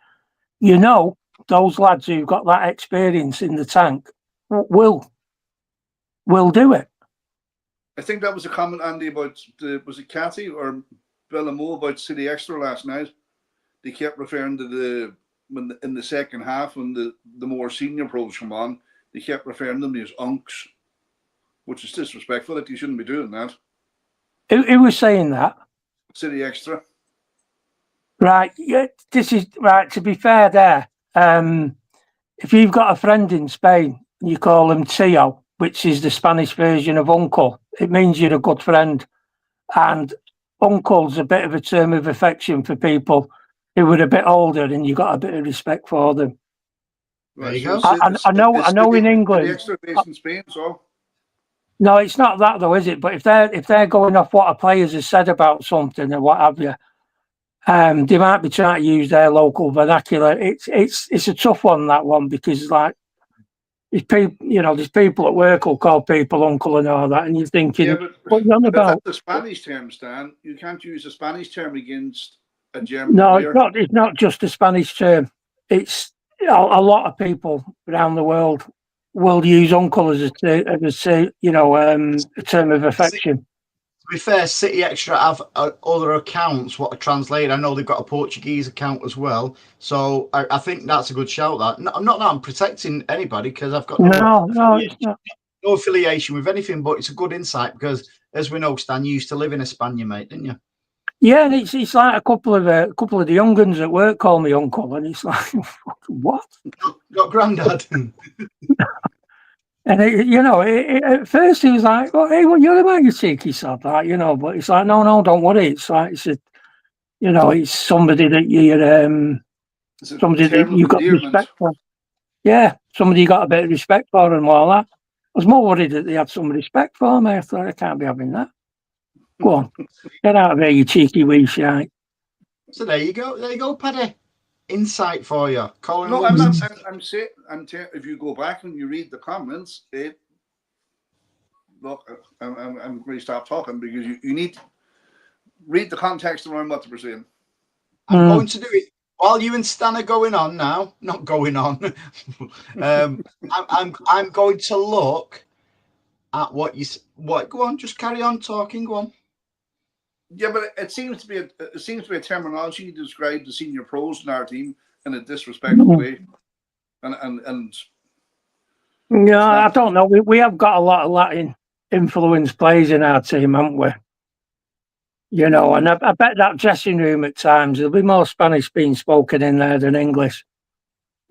you know those lads who've got that experience in the tank will do it. I think that was a comment, Andy, about was it Cathy or Palermo about City Extra last night? They kept referring to in the second half when the more senior pros come on, they kept referring to them as unks, which is disrespectful. That you shouldn't be doing that. Who was saying that? City Extra. Right. Yeah, this is right. To be fair, there. If you've got a friend in Spain, you call him Tio, which is the Spanish version of uncle. It means you're a good friend, and uncle's a bit of a term of affection for people who were a bit older, and you got a bit of respect for them. There you go. I know in England. City Extra based in Spain, so. No, it's not that though, is it? But if they're going off what a players have said about something or what have you, they might be trying to use their local vernacular. It's a tough one, that one, because like there's people at work will call people uncle and all that, and you're thinking, yeah, but what are you on about? That's the Spanish term, Stan. You can't use a Spanish term against a German player. No, it's not just a Spanish term. It's a lot of people around the world will use uncle as a term of affection. To be fair, City Extra have other accounts what are translated. I know they've got a Portuguese account as well, so I think that's a good shout. That not that I'm protecting anybody, because I've got no affiliation with anything, but it's a good insight because, as we know, Stan, you used to live in España, mate, didn't you? Yeah, and it's like a couple of the young guns at work call me uncle, and it's like, what? Got granddad. And at first he was like, "Oh, hey, what you're about, you cheeky sod," like, But it's like, no, don't worry. It's like it's somebody that you got respect for. Yeah, somebody you got a bit of respect for and all that. I was more worried that they had some respect for me. I thought, I can't be having that. Go on, get out of here, you cheeky wee shite. So there you go, Paddy. Insight for you. Colin no, I'm saying, if you go back and you read the comments, look, I'm going to stop talking because you need to read the context around what they were saying. I'm going to do it while you and Stan are going on now. Not going on. I'm going to look at what. Go on, just carry on talking. Go on. Yeah, but it seems to be a terminology to describe the senior pros in our team in a disrespectful way, and yeah, I don't know. We have got a lot of Latin influence players in our team, haven't we? And I bet that dressing room at times there'll be more Spanish being spoken in there than English.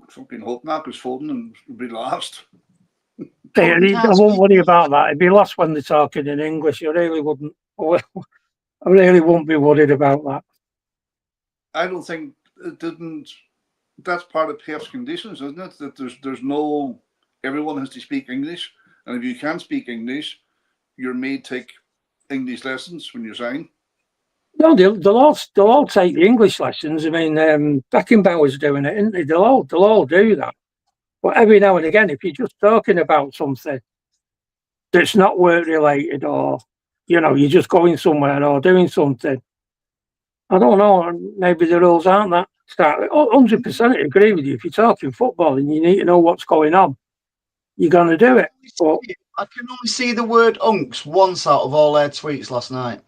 Fucking hope not, because Foden will be lost. I won't worry about that. It'd be lost when they're talking in English. You really wouldn't. I really won't be worried about that. I don't think it didn't. That's part of Pep's conditions, isn't it? That there's no. Everyone has to speak English, and if you can't speak English, you're made take English lessons when you sign. No, they'll all take the English lessons. I mean, Beckenbauer's doing it, isn't he? They'll all do that. But every now and again, if you're just talking about something that's not work related, or you're just going somewhere or doing something, I don't know. Maybe the rules aren't that. 100% agree with you. If you're talking football and you need to know what's going on, you're going to do it. But I can only see the word unks once out of all their tweets last night.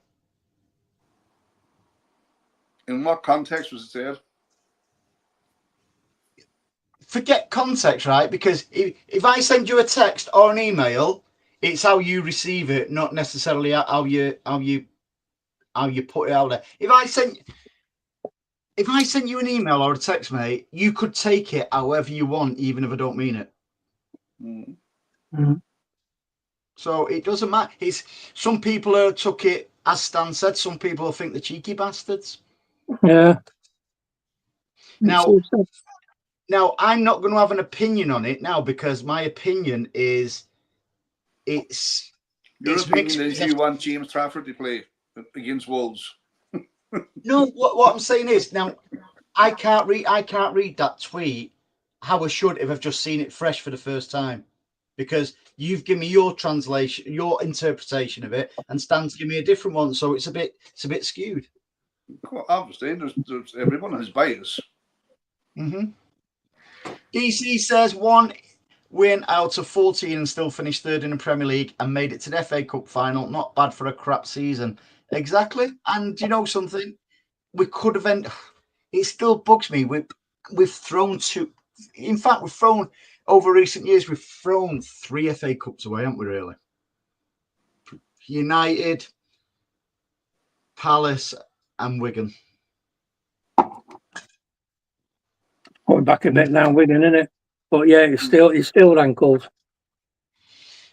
In what context was it said? Forget context, right? Because if I send you a text or an email, it's how you receive it, not necessarily how you put it out there. If I send you an email or a text, mate, you could take it however you want, even if I don't mean it. Mm-hmm. So it doesn't matter. Some people took it, as Stan said, some people think they're cheeky bastards. Yeah. Now, I'm not going to have an opinion on it now, because my opinion is Your opinion is you want James Trafford to play against Wolves. No, what I'm saying is, now I can't read that tweet how I should if I've just seen it fresh for the first time, because You've given me your translation, your interpretation of it, and Stan's given me a different one. So it's a bit skewed. Obviously, there's everyone has bias. DC says 1 win out of 14 and still finished third in the Premier League and made it to the FA Cup final. Not bad for a crap season. Exactly. And you know something? We could have ended. It still bugs me. We've thrown two. In fact, we've thrown over recent years. We've thrown 3 FA Cups away, haven't we? Really? United, Palace, and Wigan. Going back a bit now, Wigan, isn't it? But yeah, it's still rankles.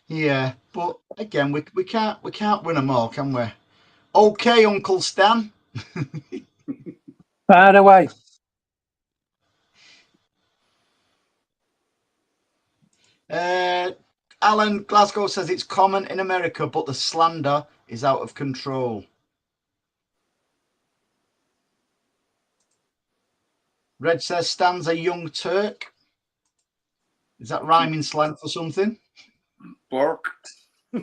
Yeah, but again, we can't win them all, can we? Okay, Uncle Stan. Far away. Alan Glasgow says it's common in America, but the slander is out of control. Red says Stan's a young Turk. Is that rhyming slang for something? Bark. You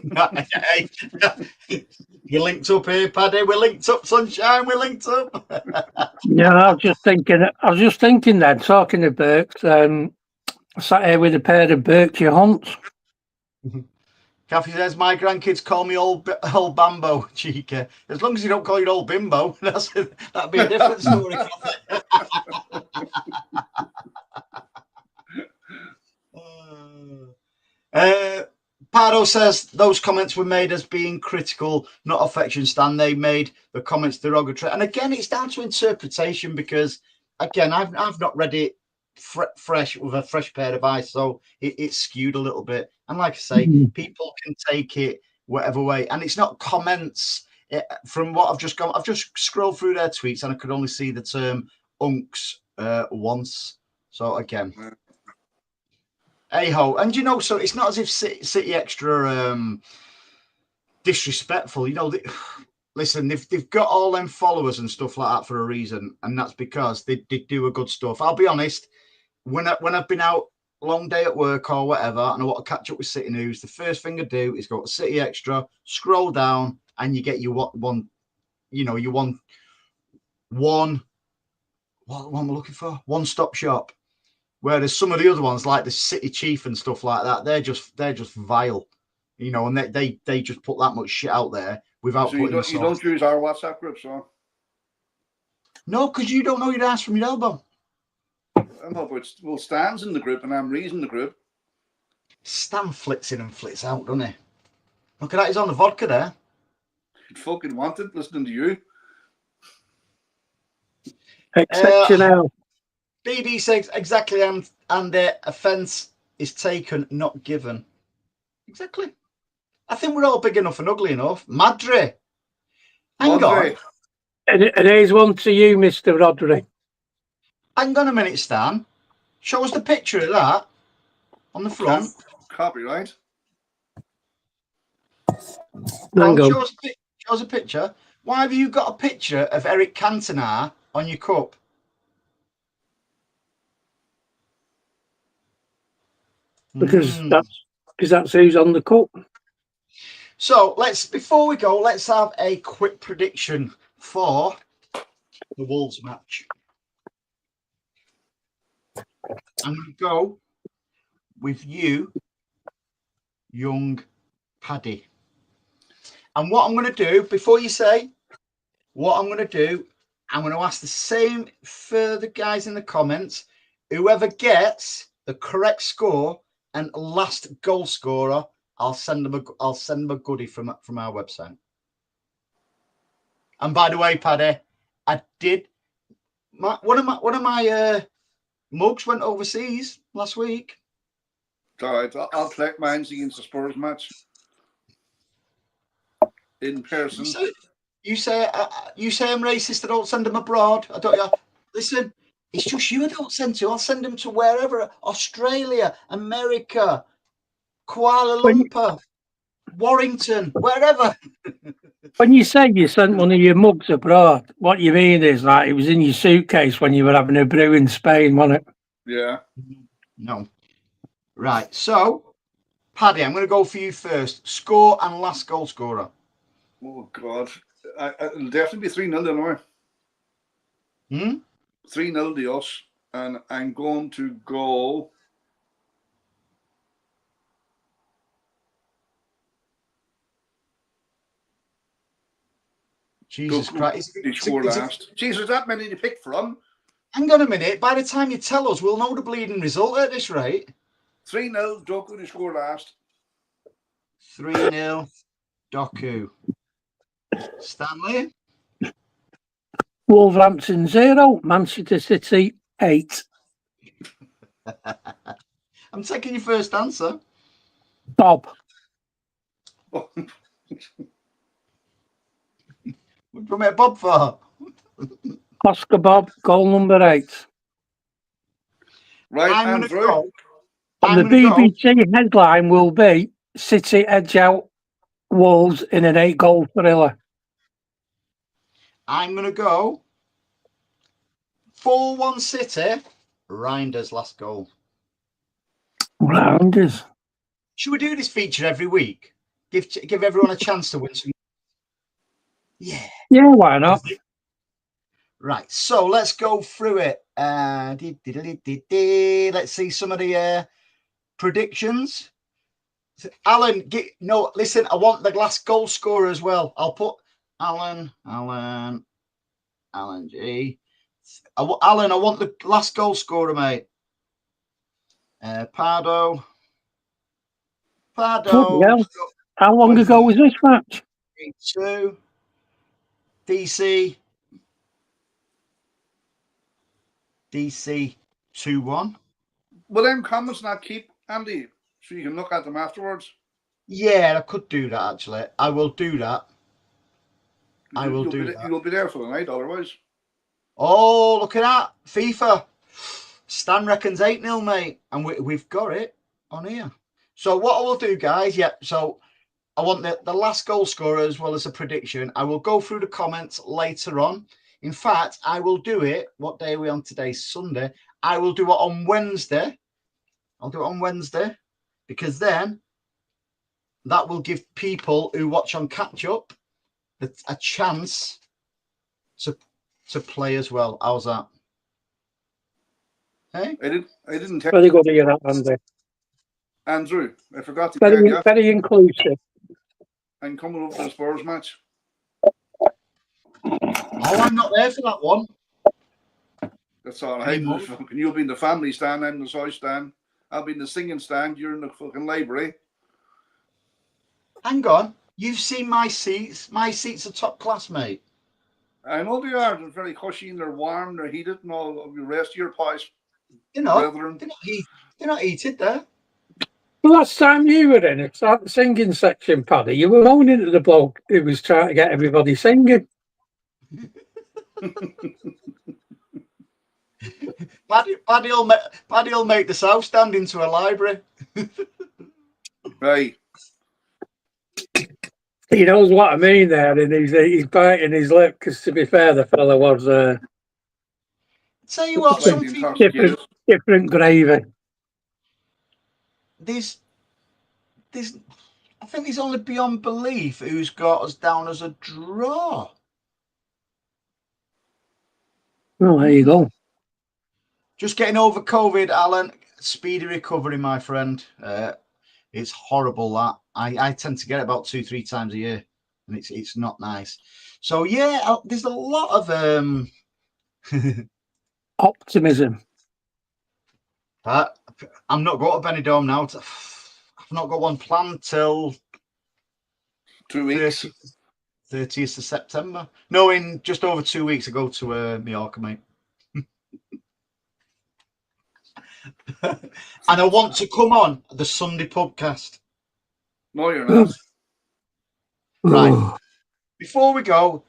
linked up here, Paddy. We're linked up, sunshine. We're linked up. Yeah, I was just thinking then, talking of Burks, I sat here with a pair of Berkshire Hunts. Kathy says my grandkids call me old Bambo, Chica. As long as you don't call you old Bimbo, that'd be a different story. Pardo says those comments were made as being critical, not affection. Stan, they made the comments derogatory, and again, it's down to interpretation because, again, I've not read it fresh with a fresh pair of eyes, so it's skewed a little bit. And like I say, people can take it whatever way, and it's not comments. From what I've just scrolled through their tweets, and I could only see the term "unks" once. So again. Hey-ho. And, you know, so it's not as if City Extra disrespectful. You know, listen, they've got all them followers and stuff like that for a reason, and that's because they do a good stuff. I'll be honest, when I've been out, long day at work or whatever, and I want to catch up with City News, the first thing I do is go to City Extra, scroll down, and you get what am I looking for? One-stop shop. Whereas some of the other ones, like the City Chief and stuff like that, they're just vile, you know, and they just put that much shit out there without so putting. You don't use our WhatsApp group, so? No, because you don't know your ass from your elbow. No, but Stan's in the group and I'm reading the group. Stan flits in and flits out, doesn't he? Look at that, he's on the vodka there. He'd fucking want it listening to you. Exceptional. BB says exactly, and the offence is taken, not given. Exactly. I think we're all big enough and ugly enough. Madre. Hang on. And here's one to you, Mr. Rodri. Hang on a minute, Stan. Show us the picture of that on the front. Copyright. Show us a picture. Why have you got a picture of Eric Cantona on your cup? Because that's who's on the cup. So before we go, let's have a quick prediction for the Wolves match. I'm going to go with you, young Paddy. And what I'm going to do, before you say what I'm going to do, I'm going to ask the same for the guys in the comments. Whoever gets the correct score and last goal scorer, I'll send them a goodie from our website. And by the way, Paddy, I did one of my mugs went overseas last week. It's all right. I'll collect mine against the Spurs match in person. You say I'm racist. I don't send them abroad. I don't. Listen. It's just you I don't send to. I'll send them to wherever. Australia, America, Kuala Lumpur, Warrington, wherever. When you say you sent one of your mugs abroad, what you mean is like it was in your suitcase when you were having a brew in Spain, wasn't it? Yeah. No. Right. So, Paddy, I'm going to go for you first. Score and last goal scorer. Oh, God. It'll definitely be 3-0 anyway. 3-0 to us. And I'm going to go... Jesus Christ. Score last. Jesus, that many to pick from. Hang on a minute. By the time you tell us, we'll know the bleeding result at this rate. 3-0, Doku to score last. 3-0, Doku. Stanley? Wolverhampton 0, Manchester City 8. I'm taking your first answer. Bob. What do you make Bob for? Oscar Bob, goal number 8. Right, I'm going to go. And the BBC headline will be City edge out Wolves in an 8-goal thriller. I'm going to go 4-1 City. Reinders last goal. Rounders. Should we do this feature every week? Give everyone a chance to win some. Yeah. Yeah, why not? Right, so let's go through it. Let's see some of the predictions. Alan, listen, I want the last goal scorer as well. I'll put Alan G. Alan, I want the last goal scorer, mate. Pardo. How long ago was this match? 2. DC 2-1. Will them comments not keep, Andy, so you can look at them afterwards? Yeah, I could do that, actually. I will do that. You'll be there for the night, otherwise. Oh, look at that. FIFA. Stan reckons 8-0, mate. And we've got it on here. So what I will do, guys, so I want the last goal scorer as well as a prediction. I will go through the comments later on. In fact, I will do it. What day are we on today? Sunday. I will do it on Wednesday. I'll do it on Wednesday because then that will give people who watch on catch up a chance to play as well. How's that? Hey? I didn't tell Very good to hear that, Andy. Andrew, I forgot to tell you. Very inclusive. I'm coming over to the Spurs match. Oh, I'm not there for that one. That's all right. You'll be in the family stand, I'm in the side stand. I'll be in the singing stand, you're in the fucking library. Hang on. You've seen my seats. My seats are top class, mate. I know they are. They're very cushy and they're warm, they're heated and all of the rest of your pies. They're not heated there. The last time you were in it, the singing section, Paddy, you were moaning at the bloke who was trying to get everybody singing. Paddy will make the south stand into a library. Right. He knows what I mean there, and he's biting his lip because, to be fair, the fella was tell you what, different gravy. I think he's only beyond belief who's got us down as a draw. Well, there you go. Just getting over COVID, Alan. Speedy recovery, my friend. It's horrible that I tend to get it about 2-3 times a year, and it's not nice. So yeah, there's a lot of optimism. But I'm not going to Benidorm now. I've not got one planned till 2 weeks. 30th of September. No, in just over 2 weeks I go to Mallorca, mate. And I want to come on the Sunday PUBcast. No, you're not. Right. Before we go,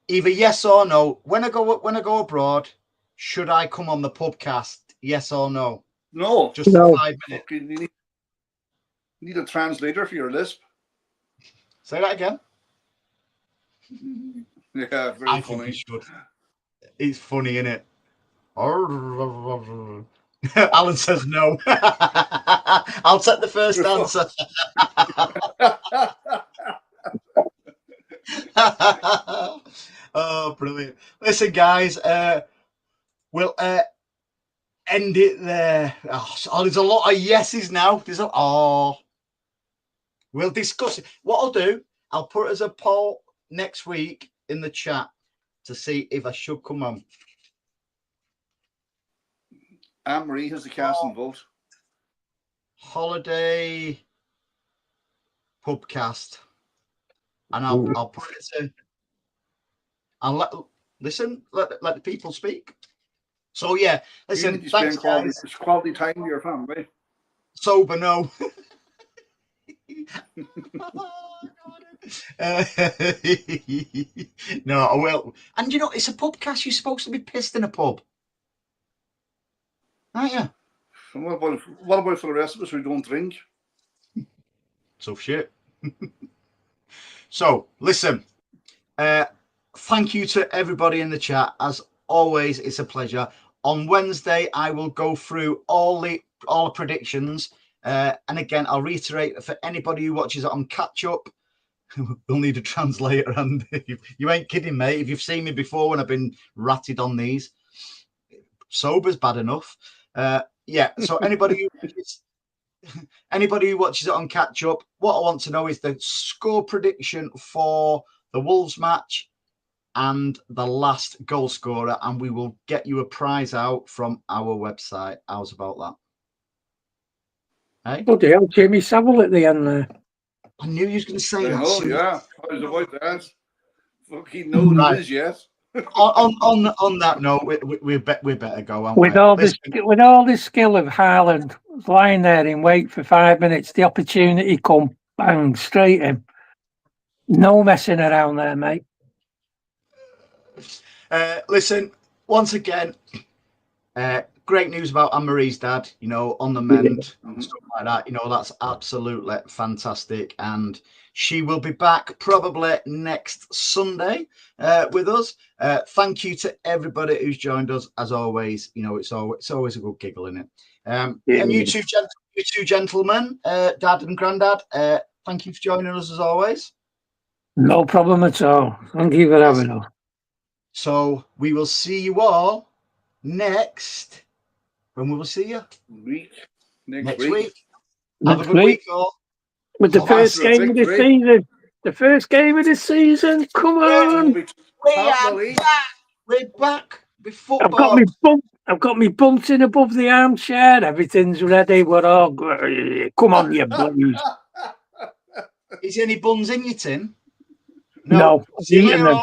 either yes or no. When I go abroad, should I come on the PUBcast? Yes or no? No. Just for 5 minutes. You need a translator for your lisp. Say that again. Yeah, very funny. It's funny, isn't it? Alan says no. I'll take the first answer. Oh, brilliant. Listen, guys, we'll end it there. Oh, there's a lot of yeses now. We'll discuss it. What I'll do, I'll put it as a poll next week in the chat to see if I should come on. Anne-Marie has the casting vote. Holiday PUBcast. And I'll put it to, and let the people speak. So yeah, listen, thanks guys. Quality time with your family. Sober, no. No, I will. And you know, it's a PUBcast. You're supposed to be pissed in a pub, aren't you? And what about for the rest of us who don't drink? So shit. So listen, thank you to everybody in the chat. As always, it's a pleasure. On Wednesday, I will go through all the predictions. And again, I'll reiterate for anybody who watches it on catch up, we'll need a translator. And you ain't kidding, mate. If you've seen me before when I've been ratted on these, sober's bad enough. Yeah. So anybody who watches it on catch up, what I want to know is the score prediction for the Wolves match and the last goal scorer, and we will get you a prize out from our website. How's about that? Hey? Bloody hell, Jamie Savile at the end there. I knew you was going to say that. Oh, yeah. I was about that. Fucking no news yet. On that note, we better go on. With all the skill of Haaland lying there in wait for 5 minutes, the opportunity come bang straight in. No messing around there, mate. Listen, once again, great news about Anne-Marie's dad, you know, on the mend and stuff like that. You know, that's absolutely fantastic. And she will be back probably next Sunday with us. Thank you to everybody who's joined us. As always, you know, it's always a good giggle, isn't it? And you two gentlemen, Dad and Grandad, thank you for joining us as always. No problem at all. Thank you for having us. So we will see you all next. When we will see you? Next week. Have a good week, all. With the first game of the season. The first game of the season. Come on. We are back. We're back. I've got me bouncing above the armchair. Everything's ready. We're all come on, you blues. Is there any buns in your tin? No. See you later.